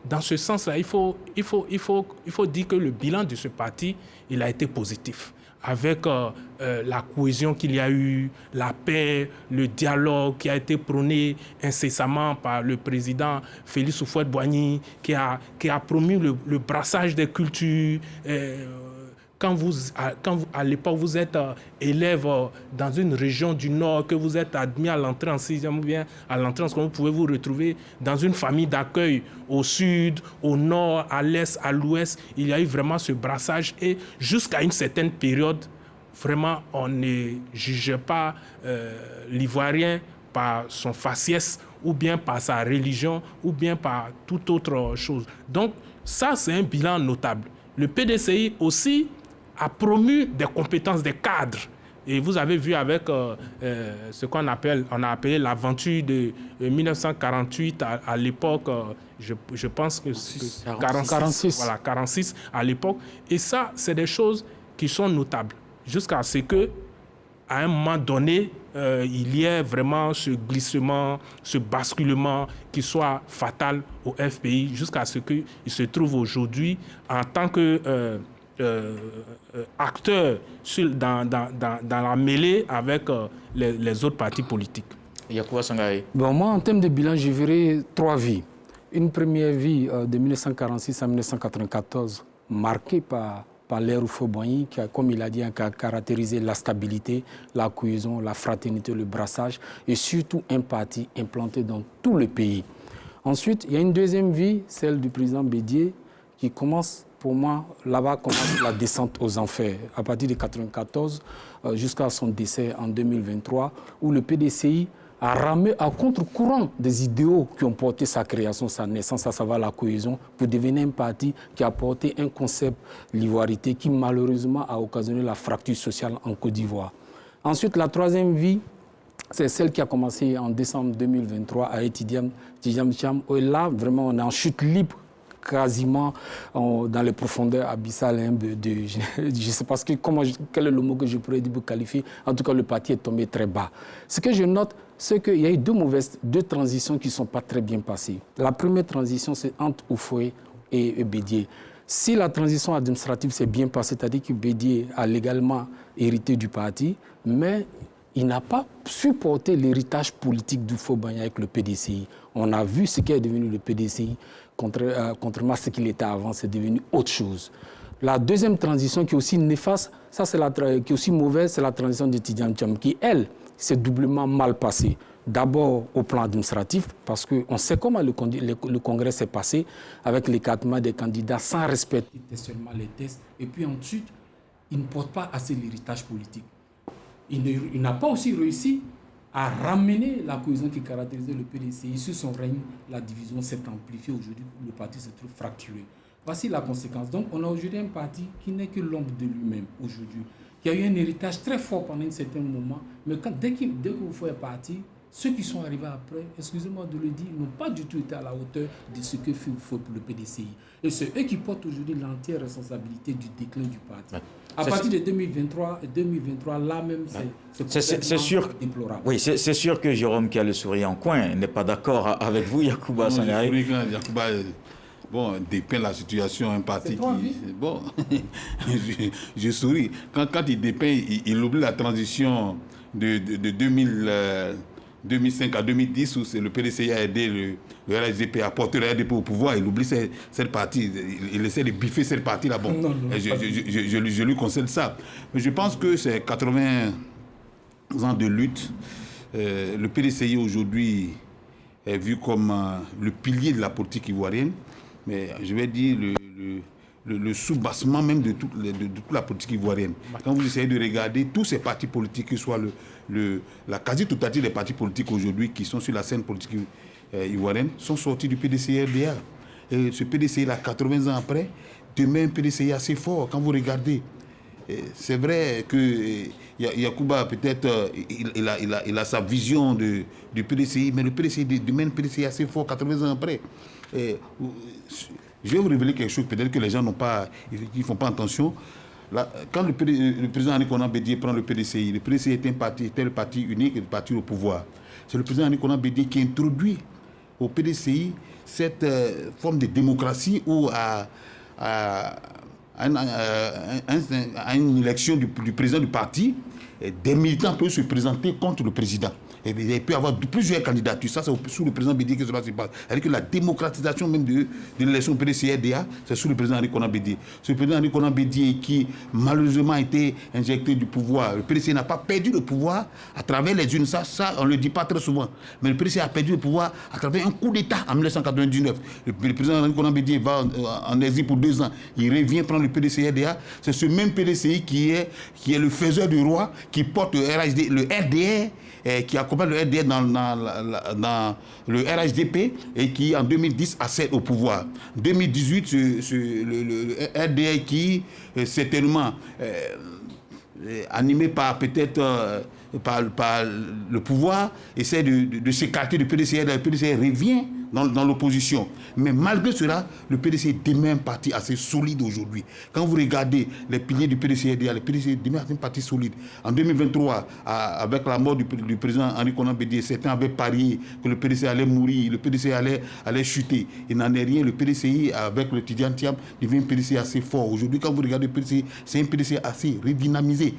[SPEAKER 2] dans ce sens-là, il faut dire que le bilan de ce parti, il a été positif. Avec la cohésion qu'il y a eu, la paix, le dialogue qui a été prôné incessamment par le président Félix Houphouët-Boigny, qui a promu le brassage des cultures. Quand à l'époque, vous êtes élève dans une région du Nord, que vous êtes admis à l'entrée en 6e ou bien à l'entrée en seconde, vous pouvez vous retrouver dans une famille d'accueil au Sud, au Nord, à l'Est, à l'Ouest. Il y a eu vraiment ce brassage et jusqu'à une certaine période, vraiment, on ne jugeait pas l'Ivoirien par son faciès ou bien par sa religion ou bien par toute autre chose. Donc, ça, c'est un bilan notable. Le PDCI aussi a promu des compétences des cadres. Et vous avez vu avec ce qu'on a appelé l'aventure de 1948 à l'époque, je pense que c'est 46. Voilà, 46 à l'époque. Et ça, c'est des choses qui sont notables. Jusqu'à ce que, à un moment donné, il y ait vraiment ce glissement, ce basculement qui soit fatal au FPI, jusqu'à ce qu'il se trouve aujourd'hui en tant que acteur dans la mêlée avec les autres partis politiques.
[SPEAKER 1] Yacouba Sangaré.
[SPEAKER 4] Bon, moi, en termes de bilan, je verrai 3 vies. Une première vie de 1946 à 1994, marquée par l'ère Houphouët-Boigny, qui a, comme il a dit, caractérisé la stabilité, la cohésion, la fraternité, le brassage, et surtout un parti implanté dans tout le pays. Ensuite, il y a une deuxième vie, celle du président Bédié, qui commence, pour moi, là-bas commence la descente aux enfers, à partir de 1994 jusqu'à son décès en 2023, où le PDCI a ramé à contre-courant des idéaux qui ont porté sa création, sa naissance, à savoir la cohésion, pour devenir un parti qui a porté un concept, l'ivoirité, qui malheureusement a occasionné la fracture sociale en Côte d'Ivoire. Ensuite, la troisième vie, c'est celle qui a commencé en décembre 2023 à Tidjam Thiam, où là, vraiment, on est en chute libre, quasiment dans les profondeurs abyssales je ne sais pas quel est le mot que je pourrais dire pour qualifier. En tout cas, le parti est tombé très bas. Ce que je note, c'est qu'il y a eu deux transitions qui ne sont pas très bien passées. La première transition, c'est entre Houphouët et Bédié. Si la transition administrative s'est bien passée, c'est-à-dire que Bédié a légalement hérité du parti, mais il n'a pas supporté l'héritage politique d'Houphouët-Boigny avec le PDCI. On a vu ce qui est devenu le PDCI, contrairement à ce qu'il était avant, c'est devenu autre chose. La deuxième transition qui est aussi néfaste, qui est aussi mauvaise, c'est la transition de Tidjam Thiam, qui, elle, s'est doublement mal passée. D'abord au plan administratif, parce qu'on sait comment le Congrès s'est passé, avec l'écartement des candidats sans respecter seulement les tests. Et puis ensuite, il ne porte pas assez l'héritage politique. Il n'a pas aussi réussi à ramener la cohésion qui caractérisait le PDCI. Sur son règne, la division s'est amplifiée. Aujourd'hui, le parti se trouve fracturé. Voici la conséquence. Donc, on a aujourd'hui un parti qui n'est que l'ombre de lui-même aujourd'hui, qui a eu un héritage très fort pendant un certain moment, mais dès que vous faites partie, ceux qui sont arrivés après, excusez-moi de le dire, n'ont pas du tout été à la hauteur de ce que fait pour le PDCI. Et c'est eux qui portent aujourd'hui l'entière responsabilité du déclin du parti. À partir de 2023, là même, c'est sûr, déplorable.
[SPEAKER 1] Oui, c'est sûr que Jérôme, qui a le sourire en coin, n'est pas d'accord avec vous, Yacouba Sangaré.
[SPEAKER 3] Yacouba dépeint la situation, un parti qui... Bon, je souris. Quand il dépeint, il oublie la transition de 2005 à 2010, où le PDCI a aidé le RHDP à porter le RHDP au pouvoir. Il oublie cette partie. Il essaie de biffer cette partie-là. Bon, je lui concède ça. Mais je pense que c'est 80 ans de lutte. Le PDCI aujourd'hui est vu comme le pilier de la politique ivoirienne. Mais je vais dire le sous-bassement même de toute la politique ivoirienne. Quand vous essayez de regarder tous ces partis politiques, que ce soit la quasi-totalité des partis politiques aujourd'hui qui sont sur la scène politique ivoirienne, sont sortis du PDCI-RDA. Et ce PDCI-là, 80 ans après, demeure un PDCI assez fort. Quand vous regardez, c'est vrai que Yacouba, peut-être, il a sa vision du PDCI, mais le PDCI demeure un PDCI assez fort 80 ans après. Je vais vous révéler quelque chose, peut-être que les gens ne font pas attention. Là, quand le président Henri Konan Bédié prend le PDCI était le parti unique et le parti au pouvoir. C'est le président Henri Konan Bédié qui introduit au PDCI cette forme de démocratie où à une élection du président du parti, des militants peuvent se présenter contre le président. Et il peut y avoir plusieurs candidatures. Ça, c'est sous le président Bédié que cela se passe. C'est-à-dire que la démocratisation même de l'élection PDCI-RDA, c'est sous le président Henri Konan Bédié. Ce président Henri Konan Bédié qui, malheureusement, a été injecté du pouvoir. Le PDCI n'a pas perdu le pouvoir à travers les unes. Ça, on ne le dit pas très souvent. Mais le PDCI a perdu le pouvoir à travers un coup d'État en 1999. Le président Henri Konan Bédié va en exil pour 2 ans. Il revient prendre le PDCI-RDA. C'est ce même PDCI qui est le faiseur du roi, qui porte le RDR, qui accompagne le RDR dans le RHDP et qui, en 2010, accède au pouvoir. 2018, le RDR qui, certainement, animé par peut-être par le pouvoir, essaie de s'écarter du PDCI. Le PDCI revient dans l'opposition. Mais malgré cela, le PDCI demeure un parti assez solide aujourd'hui. Quand vous regardez les piliers du PDCI, le PDCI demeure un parti solide. En 2023, avec la mort du président Henri Konan Bédié, certains avaient parié que le PDCI allait mourir, le PDCI allait chuter. Il n'en est rien. Le PDCI, avec le Tidiane Thiam, devient un PDCI assez fort. Aujourd'hui, quand vous regardez le PDCI, c'est un PDCI assez redynamisé.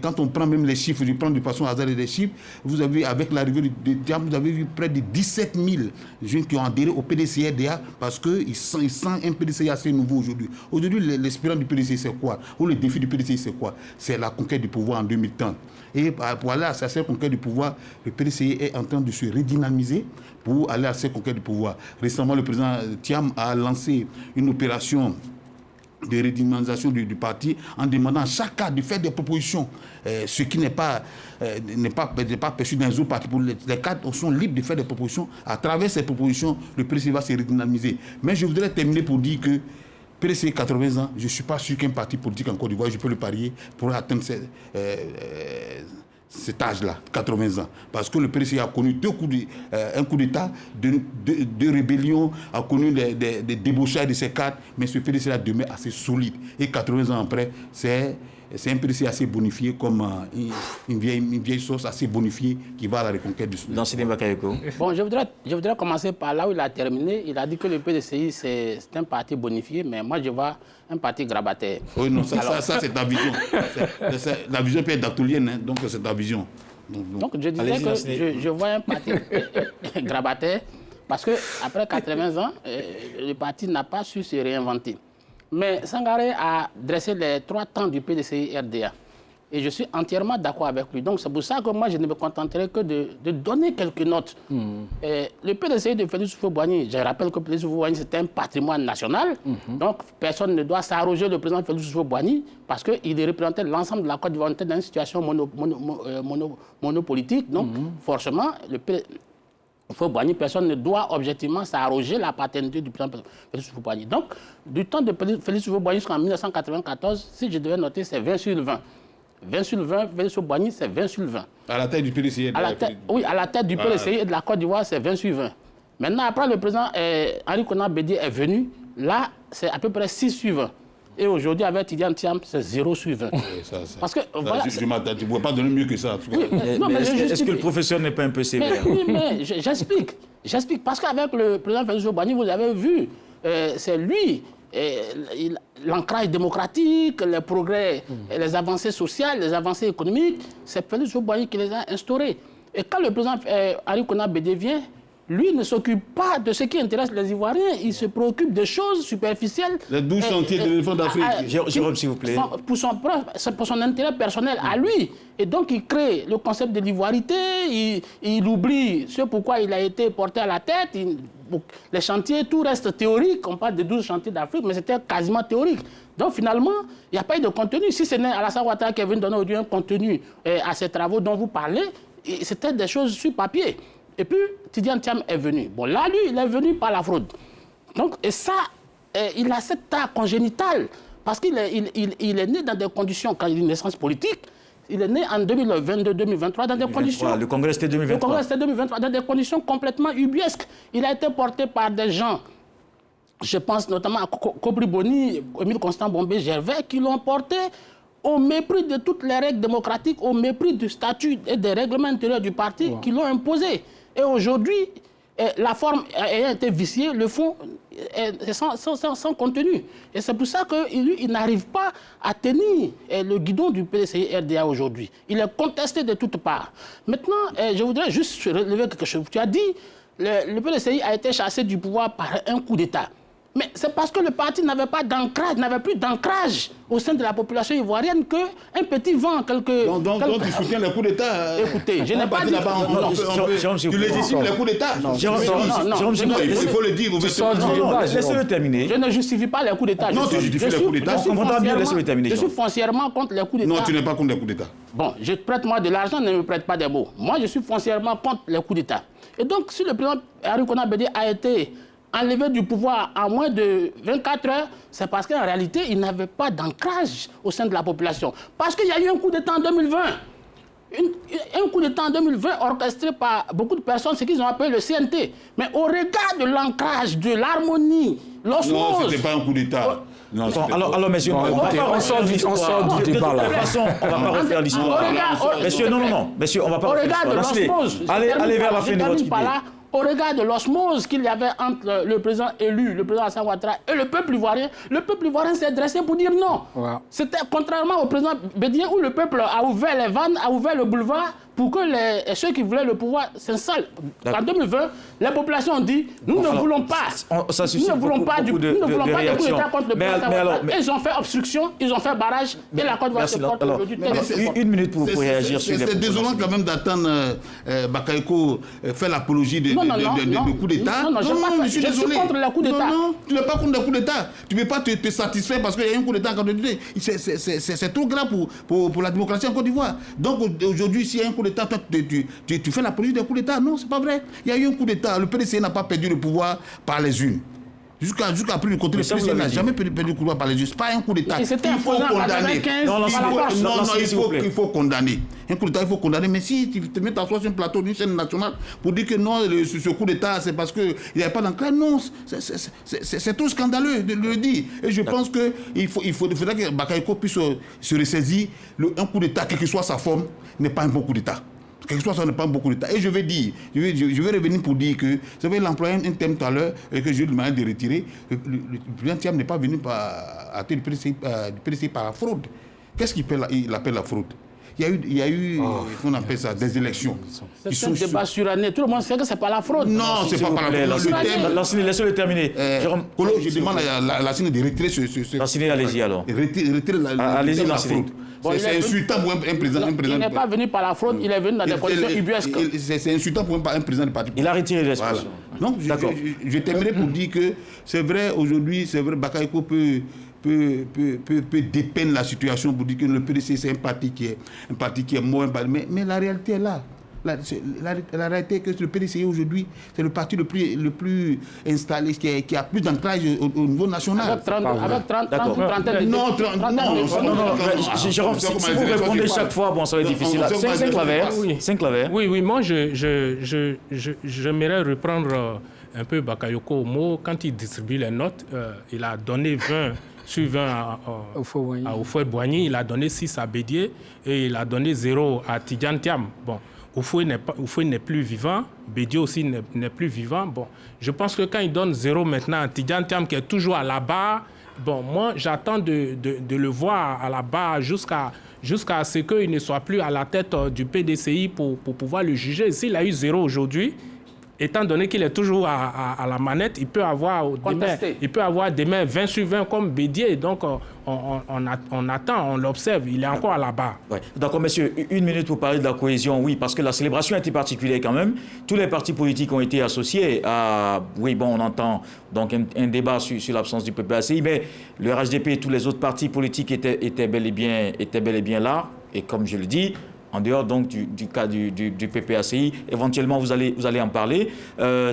[SPEAKER 3] Quand on prend même les chiffres, je prends de façon hasardeuse des chiffres, vous avez, avec l'arrivée de Thiam, vous avez vu près de 17 000 jeunes qui ont adhéré au PDCI-RDA parce qu'ils sentent un PDCI assez nouveau aujourd'hui. Aujourd'hui, l'espérance du PDCI, c'est quoi? Ou le défi du PDCI, c'est quoi? C'est la conquête du pouvoir en 2030. Et pour aller à cette conquête du pouvoir, le PDCI est en train de se redynamiser pour aller à cette conquête du pouvoir. Récemment, le président Thiam a lancé une opération de redynamisation du parti en demandant à chaque cadre de faire des propositions, ce qui n'est pas perçu dans les autres partis. Les cadres sont libres de faire des propositions. À travers ces propositions, le PDCI va se redynamiser. Mais je voudrais terminer pour dire que PDCI 80 ans, je ne suis pas sûr qu'un parti politique en Côte d'Ivoire, je peux le parier, pourrait atteindre cet âge-là, 80 ans. Parce que le PDCI a connu un coup d'État, deux rébellions, a connu des débauchages de ses cadres, mais ce PDCI-là demeure assez solide. Et 80 ans après, c'est un PDCI assez bonifié, comme une vieille sauce assez bonifiée qui va à la reconquête du
[SPEAKER 1] Dans Sidibé Bakayoko.
[SPEAKER 6] Bon, je voudrais commencer par là où il a terminé. Il a dit que le PDCI, c'est un parti bonifié, mais moi, je vois un parti grabataire.
[SPEAKER 3] Oui, non, ça c'est ta vision. La vision peut être dactylienne, hein, donc c'est ta vision.
[SPEAKER 6] Donc je disais que je vois un parti grabataire, parce qu'après 80 ans, le parti n'a pas su se réinventer. Mais Sangaré a dressé les 3 temps du PDCI-RDA. Et je suis entièrement d'accord avec lui. Donc c'est pour ça que moi, je ne me contenterai que de donner quelques notes. Le PDCI de Félix Houphouët-Boigny, je rappelle que Félix Houphouët-Boigny, c'est un patrimoine national. Donc personne ne doit s'arroger le président Félix Houphouët-Boigny parce qu'il représentait l'ensemble de la Côte d'Ivoire dans une situation monopolitique. Donc forcément, Houphouët-Boigny, personne ne doit objectivement s'arroger la paternité du président Félix Houphouët-Boigny. Donc, du temps de Félix Houphouët-Boigny jusqu'en 1994, si je devais noter, c'est 20 sur 20. 20 sur 20, Félix Houphouët-Boigny, c'est 20 sur 20.
[SPEAKER 3] À la tête du PDCI.
[SPEAKER 6] Oui, à la tête du PDCI et de la Côte d'Ivoire, c'est 20 sur 20. Maintenant, après, le président Henri Konan Bédié est venu. Là, c'est à peu près 6 sur 20. Et aujourd'hui, avec Tidjane Thiam, c'est 0 sur 20. Parce que, voilà,
[SPEAKER 3] tu ne pourrais pas donner mieux que ça.
[SPEAKER 6] Oui,
[SPEAKER 1] est-ce que le professeur n'est pas un peu sévère?
[SPEAKER 6] Oui, mais j'explique. J'explique. Parce qu'avec le président Félix Houphouët-Boigny, vous avez vu, c'est lui, l'ancrage démocratique, les progrès, les avancées sociales, les avancées économiques, c'est Félix Houphouët-Boigny qui les a instaurés. Et quand le président Henri Konan Bédié vient, lui ne s'occupe pas de ce qui intéresse les Ivoiriens. Il se préoccupe des choses superficielles.
[SPEAKER 3] Les 12 chantiers de l'éléphant d'Afrique.
[SPEAKER 1] Jérôme, s'il vous plaît.
[SPEAKER 6] Pour son intérêt personnel à lui. Et donc, il crée le concept de l'ivoirité. Il oublie ce pourquoi il a été porté à la tête. Les chantiers, tout reste théorique. On parle de 12 chantiers d'Afrique, mais c'était quasiment théorique. Donc, finalement, il n'y a pas eu de contenu. Si ce n'est Alassane Ouattara qui est venu donner aujourd'hui un contenu à ces travaux dont vous parlez, c'était des choses sur papier. Et puis, Tidjane Thiam est venu. Bon, là, lui, il est venu par la fraude. Donc, et ça, il a cet art congénital. Parce qu'il est né dans des conditions, quand il a une naissance politique, il est né en 2022-2023 dans des conditions...
[SPEAKER 1] Le congrès c'était 2023.
[SPEAKER 6] Le congrès c'était 2023, dans des conditions complètement ubuesques. Il a été porté par des gens, je pense notamment à Kobri Boni, Émile Constant Bombé Gervais, qui l'ont porté au mépris de toutes les règles démocratiques, au mépris du statut et des règlements intérieurs du parti qui l'ont imposé. Et aujourd'hui, la forme ayant été viciée, le fond est sans contenu. Et c'est pour ça qu'il n'arrive pas à tenir le guidon du PDCI-RDA aujourd'hui. Il est contesté de toutes parts. Maintenant, je voudrais juste relever quelque chose. Tu as dit le PDCI a été chassé du pouvoir par un coup d'État. Mais c'est parce que le parti n'avait pas d'ancrage, n'avait plus d'ancrage au sein de la population ivoirienne qu'un petit vent,
[SPEAKER 3] Donc tu soutiens le coup d'État.
[SPEAKER 6] Écoutez, je n'ai pas dit...
[SPEAKER 3] Tu légitimes le coup d'État.
[SPEAKER 1] Jérôme,
[SPEAKER 3] il faut le dire.
[SPEAKER 1] Laissez-le terminer.
[SPEAKER 6] Je ne justifie pas les coups d'État.
[SPEAKER 3] Non, tu justifies les coups d'État.
[SPEAKER 6] Je suis foncièrement contre les coups d'État.
[SPEAKER 3] Non, tu n'es pas contre les coups d'État.
[SPEAKER 6] Bon, je prête-moi de l'argent, ne me prête pas des mots. Moi, je suis foncièrement contre les coups d'État. Et donc, si le président Henri Konan Bédié a été enlevé du pouvoir en moins de 24 heures, c'est parce qu'en réalité, il n'avait pas d'ancrage au sein de la population. Parce qu'il y a eu un coup d'État en 2020. Un coup d'État en 2020 orchestré par beaucoup de personnes, ce qu'ils ont appelé le CNT. Mais au regard de l'ancrage, de l'harmonie, l'osmose...
[SPEAKER 3] Non, ce n'était pas un coup d'État.
[SPEAKER 1] Non, alors, messieurs, on sort du débat là. De toute façon, on ne va pas refaire l'histoire. Messieurs, non. Messieurs, on ne va pas refaire l'histoire. Allez vers la fin de votre idée.
[SPEAKER 6] Au regard de l'osmose qu'il y avait entre le président élu, le président Alassane Ouattara et le peuple ivoirien s'est dressé pour dire non. Ouais. C'était contrairement au président Bédié où le peuple a ouvert les vannes, a ouvert le boulevard pour que ceux qui voulaient le pouvoir s'installent. En 2020, la population ont dit nous ne voulons pas. Nous ne voulons pas de coup d'État contre le président Ouattara. Ils ont fait obstruction, ils ont fait barrage et la Côte d'Ivoire se porte aujourd'hui.
[SPEAKER 1] Une minute pour réagir sur les
[SPEAKER 3] C'est désolant quand même d'attendre Bakayoko faire l'apologie de coup d'État.
[SPEAKER 6] Non, je suis contre le coup d'État.
[SPEAKER 3] Non, tu n'es pas contre le coup d'État. Tu ne peux pas te satisfaire parce qu'il y a un coup d'État en Côte d'Ivoire. C'est trop grave pour la démocratie en Côte d'Ivoire. Donc aujourd'hui, s'il y a un coup d'État, toi, tu fais l'apologie d'un coup d'État. Non, c'est pas vrai. Il y a eu un coup d'État. Le PDCI n'a pas perdu le pouvoir par les unes. Jusqu'à plus du côté, le PDCI n'a jamais perdu le pouvoir par les unes. Ce n'est pas un coup d'État. Il faut condamner. Il faut condamner. Un coup d'État, il faut condamner. Mais si tu te mets t'asseoir sur un plateau d'une chaîne nationale pour dire que non, ce coup d'État, c'est parce qu'il n'y a pas d'enclave, non, c'est trop scandaleux de le dire. Et je pense qu'il faudrait que Bakayoko puisse se ressaisir. Un coup d'État, quelle que soit sa forme, n'est pas un bon coup d'État. Quelque chose, ça n'est pas beaucoup d'État. Et je vais dire, je vais revenir pour dire que, vous savez, l'employé un thème tout à l'heure, et que j'ai eu le moyen de retirer, le président Thiam n'est pas venu à du PDCI par la fraude. Qu'est-ce qu'il appelle la fraude? Il y a eu qu'on appelle ça, des élections.
[SPEAKER 6] C'est un débat suranné. Tout le monde sait que ce n'est pas la fraude.
[SPEAKER 3] Non, ce n'est pas par la fraude.
[SPEAKER 1] Laissez-le terminer.
[SPEAKER 3] Kolo, je demande à Lassine de retirer ce...
[SPEAKER 1] Lassine, allez-y alors.
[SPEAKER 3] Retirer la fraude. C'est insultant pour un président.
[SPEAKER 6] Il n'est pas venu par la fraude, il est venu dans des conditions ubuesques.
[SPEAKER 3] C'est insultant pour un président du parti.
[SPEAKER 1] Il a retiré l'expression.
[SPEAKER 3] Donc, je terminerai pour dire que c'est vrai, aujourd'hui, c'est vrai, Bakayoko peut dépeindre la situation pour dire que le PDC c'est un parti qui est mort, mais la réalité est là. la réalité est que le PDCI aujourd'hui, c'est le parti le plus installé, qui a plus d'ancrage au niveau national.
[SPEAKER 6] Avec 30 ou 30
[SPEAKER 3] Non,
[SPEAKER 1] Jérôme, si vous répondez chaque fois, bon, ça va être difficile. C'est clair.
[SPEAKER 2] Oui, moi, j'aimerais reprendre un peu Bakayoko au mot. Quand il distribue les notes, il a donné 20 sur 20 à Houphouët-Boigny, il a donné 6 à Bédié et il a donné 0 à Tidjane Thiam. Bon, Houphouët n'est plus vivant, Bédié aussi n'est plus vivant. Bon, je pense que quand il donne 0 maintenant à Tidjane Thiam, qui est toujours à la barre, bon, moi, j'attends de le voir à la barre jusqu'à ce qu'il ne soit plus à la tête du PDCI pour pouvoir le juger. S'il a eu 0 aujourd'hui, étant donné qu'il est toujours à la manette, il peut avoir demain 20 sur 20 comme Bédié. Donc, on attend, on l'observe. Il est encore à la barre.
[SPEAKER 1] Ouais. D'accord, monsieur. 1 minute pour parler de la cohésion. Oui, parce que la célébration a été particulière quand même. Tous les partis politiques ont été associés à... Oui, bon, on entend donc un débat sur l'absence du PPACI, mais le RHDP et tous les autres partis politiques étaient bel et bien là. Et comme je le dis... En dehors donc du cas du PPACI, éventuellement vous allez en parler.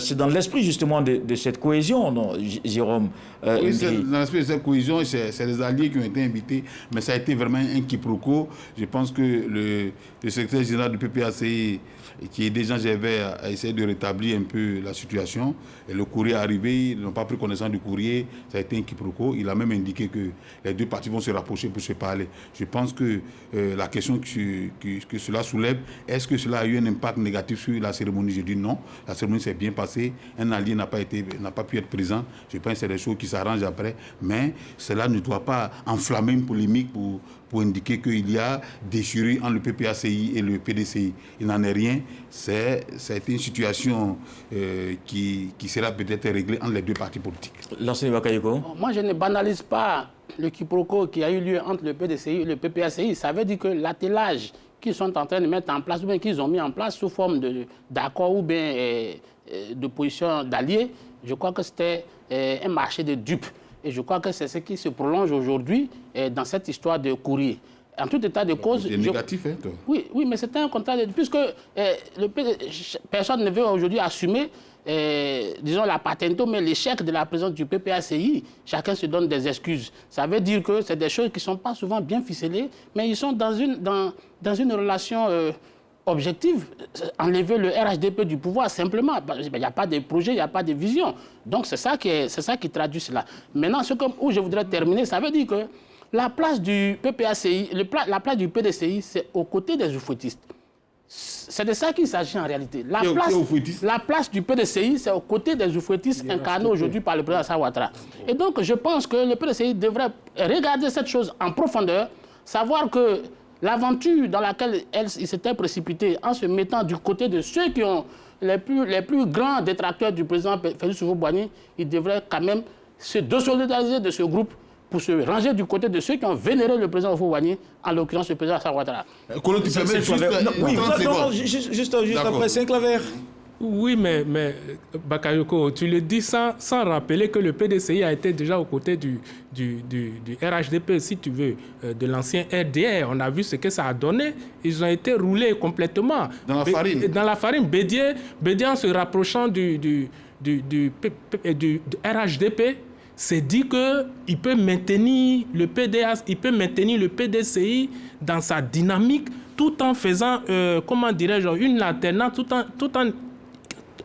[SPEAKER 1] C'est dans l'esprit justement de cette cohésion, non, Jérôme?
[SPEAKER 3] Oui, c'est dans l'esprit de cette cohésion, c'est les alliés qui ont été invités, mais ça a été vraiment un quiproquo. Je pense que le secrétaire général du PPACI, qui est déjà Gervais, a essayé de rétablir un peu la situation. Et le courrier est arrivé, ils n'ont pas pris connaissance du courrier, ça a été un quiproquo. Il a même indiqué que les deux parties vont se rapprocher pour se parler. Je pense que la question que cela soulève, est-ce que cela a eu un impact négatif sur la cérémonie? Je dis non, la cérémonie s'est bien passée, un allié n'a pas pu être présent. Je pense que c'est des choses qui s'arrangent après, mais cela ne doit pas enflammer une polémique pour indiquer qu'il y a déchirure entre le PPACI et le PDCI. Il n'en est rien. Ça a été une situation qui sera peut-être réglée entre les deux partis politiques.
[SPEAKER 1] L'enseignant Bakayoko.
[SPEAKER 6] Moi, je ne banalise pas le quiproquo qui a eu lieu entre le PDCI et le PPACI. Ça veut dire que l'attelage qu'ils sont en train de mettre en place, ou bien qu'ils ont mis en place sous forme d'accord ou bien de position d'alliés, je crois que c'était un marché de dupes. Et je crois que c'est ce qui se prolonge aujourd'hui dans cette histoire de courrier. En tout état de cause...
[SPEAKER 3] C'est négatif, hein, toi.
[SPEAKER 6] Oui, mais c'était un contrat... Puisque personne ne veut aujourd'hui assumer, disons, la patente, mais l'échec de la présence du PPACI. Chacun se donne des excuses. Ça veut dire que c'est des choses qui ne sont pas souvent bien ficelées, mais ils sont dans une relation... objectif, enlever le RHDP du pouvoir, simplement. Il n'y a pas de projet, il n'y a pas de vision. Donc, c'est ça qui traduit cela. Maintenant, où je voudrais terminer, ça veut dire que la place du PPACI, la place du PDCI, c'est aux côtés des oufouettistes. C'est de ça qu'il s'agit en réalité. La place du PDCI, c'est aux côtés des oufouettistes incarnés aujourd'hui par le président Alassane Ouattara. Et donc, je pense que le PDCI devrait regarder cette chose en profondeur, savoir que l'aventure dans laquelle il s'était précipité en se mettant du côté de ceux qui ont les plus grands détracteurs du président Félix Houphouët-Boigny, il devrait quand même se désolidariser de ce groupe pour se ranger du côté de ceux qui ont vénéré le président Houphouët-Boigny, en l'occurrence le président Alassane Ouattara.
[SPEAKER 1] Juste après, c'est un claver.
[SPEAKER 2] Oui, mais Bakayoko, tu le dis sans rappeler que le PDCI a été déjà aux côtés du RHDP, si tu veux, de l'ancien RDR. On a vu ce que ça a donné. Ils ont été roulés complètement.
[SPEAKER 3] Dans la farine.
[SPEAKER 2] Dans la farine. Bédié, en se rapprochant du RHDP, s'est dit qu'il peut maintenir le PDS, il peut maintenir le PDCI dans sa dynamique tout en faisant, comment dirais-je, une alternance, tout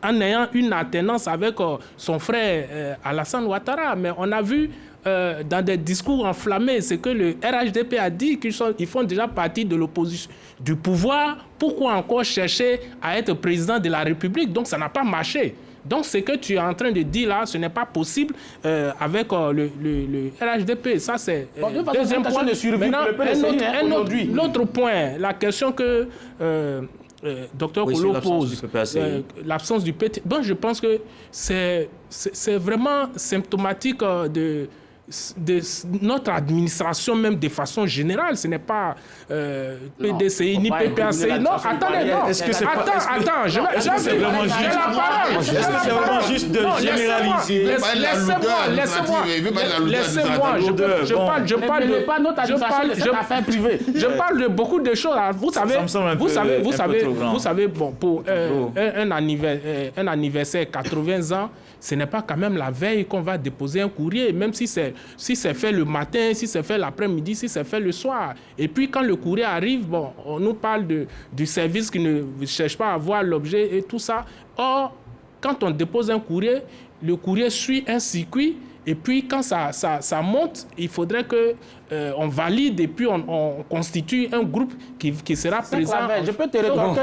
[SPEAKER 2] en ayant une alternance avec son frère Alassane Ouattara. Mais on a vu dans des discours enflammés ce que le RHDP a dit, qu'ils font déjà partie de l'opposition, du pouvoir. Pourquoi encore chercher à être président de la République? Donc ça n'a pas marché. Donc ce que tu es en train de dire là, ce n'est pas possible avec le RHDP. Ça c'est deuxième point. L'autre point, la question que Dr Kolo pose, l'absence du PT. Bon, je pense que c'est vraiment symptomatique notre administration, même de façon générale, ce n'est pas PDCI ni PPACI. Non, attendez, non.
[SPEAKER 1] Est-ce que c'est
[SPEAKER 2] attends, j'ai
[SPEAKER 1] vraiment juste de généraliser?
[SPEAKER 2] Je parle de beaucoup de choses. Vous savez, bon, pour un anniversaire 80 ans, ce n'est pas quand même la veille qu'on va déposer un courrier, même si c'est fait le matin, si c'est fait l'après-midi, si c'est fait le soir. Et puis quand le courrier arrive, bon, on nous parle du service qui ne cherche pas à voir l'objet et tout ça. Or, quand on dépose un courrier, le courrier suit un circuit. Et puis, quand ça monte, il faudrait qu'on valide et puis on constitue un groupe qui sera présent.
[SPEAKER 6] Je peux te rétorquer.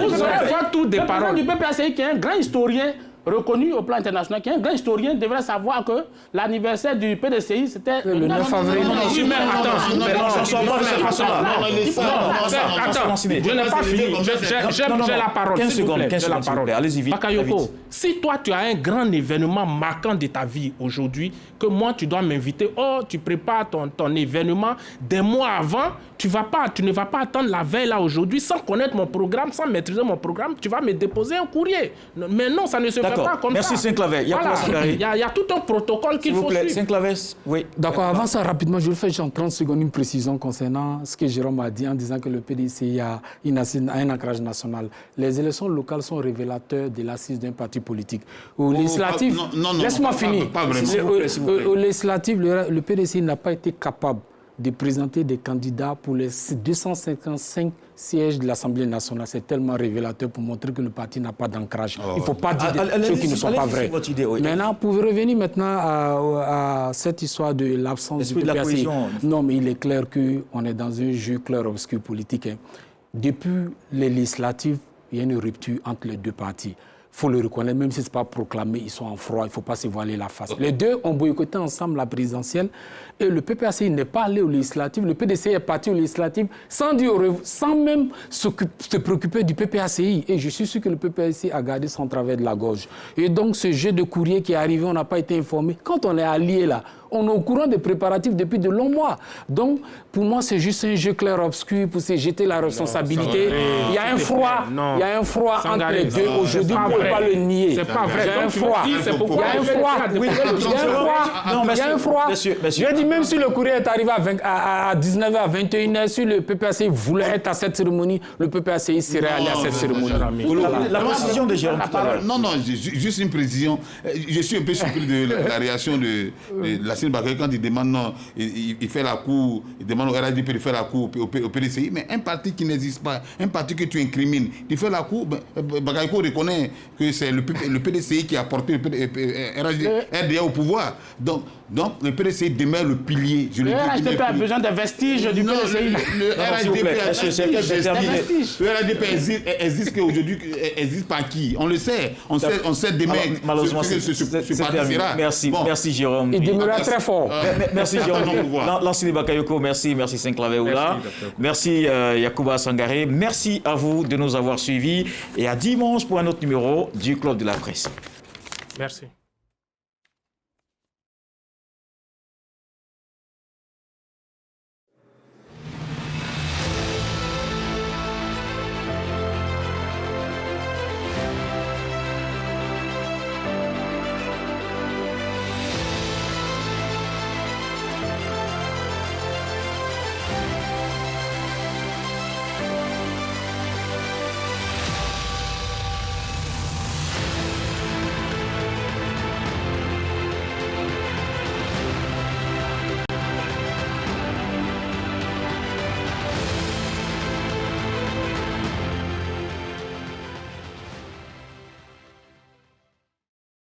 [SPEAKER 2] Vous aurez voir tout des paroles.
[SPEAKER 6] Le président du PPACI, qui est un grand historien reconnu au plan international, qui est un grand historien, devrait savoir que l'anniversaire du PDCI, c'était
[SPEAKER 4] le 9 avril.
[SPEAKER 2] Oui, mais attends, je n'ai pas fini. J'ai la parole.
[SPEAKER 1] 15 secondes, allez-y vite.
[SPEAKER 2] Bakayoko, si toi tu as un grand événement marquant de ta vie aujourd'hui, que moi tu dois m'inviter, tu prépares ton événement des mois avant, tu ne vas pas attendre la veille là aujourd'hui sans connaître mon programme, sans maîtriser mon programme, tu vas me déposer un courrier. Mais non, ça ne se fait pas comme
[SPEAKER 1] Merci
[SPEAKER 2] ça.
[SPEAKER 1] Merci Saint-Claver.
[SPEAKER 2] Il y a tout un protocole qu'il faut suivre.
[SPEAKER 1] Saint-Claver, oui.
[SPEAKER 4] D'accord, avant ça, rapidement, je vais faire en 30 secondes une précision concernant ce que Jérôme a dit en disant que le PDCI a un ancrage national. Les élections locales sont révélateurs de l'assise d'un parti politique. Au législatif, laisse-moi finir. Au législatif, le PDCI n'a pas été capable de présenter des candidats pour les 255 sièges de l'Assemblée nationale. C'est tellement révélateur pour montrer que le parti n'a pas d'ancrage. Il ne faut pas dire des choses qui ne sont pas vraies. Maintenant, pour revenir maintenant à cette histoire de l'absence du PPACI. Non, mais il est clair qu'on est dans un jeu clair-obscur politique. Depuis les législatives, il y a une rupture entre les deux partis. Il faut le reconnaître, même si ce n'est pas proclamé, ils sont en froid, il ne faut pas se voiler la face. Les deux ont boycotté ensemble la présidentielle et le PPACI n'est pas allé aux législatives. Le PDCI est parti aux législatives sans même se préoccuper du PPACI. Et je suis sûr que le PPACI a gardé son travers de la gorge. Et donc ce jeu de courrier qui est arrivé, on n'a pas été informé. Quand on est allié là, on est au courant des préparatifs depuis de longs mois. Donc, pour moi, c'est juste un jeu clair-obscur pour se jeter la responsabilité. Il y a un froid, entre les deux aujourd'hui. On ne peut pas le nier.
[SPEAKER 2] C'est pas vrai.
[SPEAKER 4] Il y a un froid. Il y a un froid. Je dis, même si le courrier est arrivé à 19h, à 21h, si le PPACI voulait être à cette cérémonie, le PPACI serait allé à cette cérémonie.
[SPEAKER 1] La précision de Jérôme.
[SPEAKER 3] Non, juste une précision. Je suis un peu surpris de la réaction de la quand il demande, non, il fait la cour, il demande au RADP de faire la cour au PDCI, mais un parti qui n'existe pas, un parti que tu incrimines, il fait la cour, Bakayoko reconnaît que c'est le PDCI qui a porté le RDA au pouvoir. Donc le PDCI demeure le pilier.
[SPEAKER 6] Le RADP a besoin de vestiges du PDCI.
[SPEAKER 3] Le RADP existe qu'aujourd'hui, existe par qui? On le sait. On sait demain
[SPEAKER 1] malheureusement
[SPEAKER 3] ce parti sera.
[SPEAKER 1] Merci Jérôme.
[SPEAKER 4] Il demeurera très fort.
[SPEAKER 1] Merci Jérôme. Lansini Bakayoko, merci Saint-Claver Oula. Merci Yacouba Sangaré. Merci à vous de nous avoir suivis et à dimanche pour un autre numéro du Club de la Presse.
[SPEAKER 2] Merci.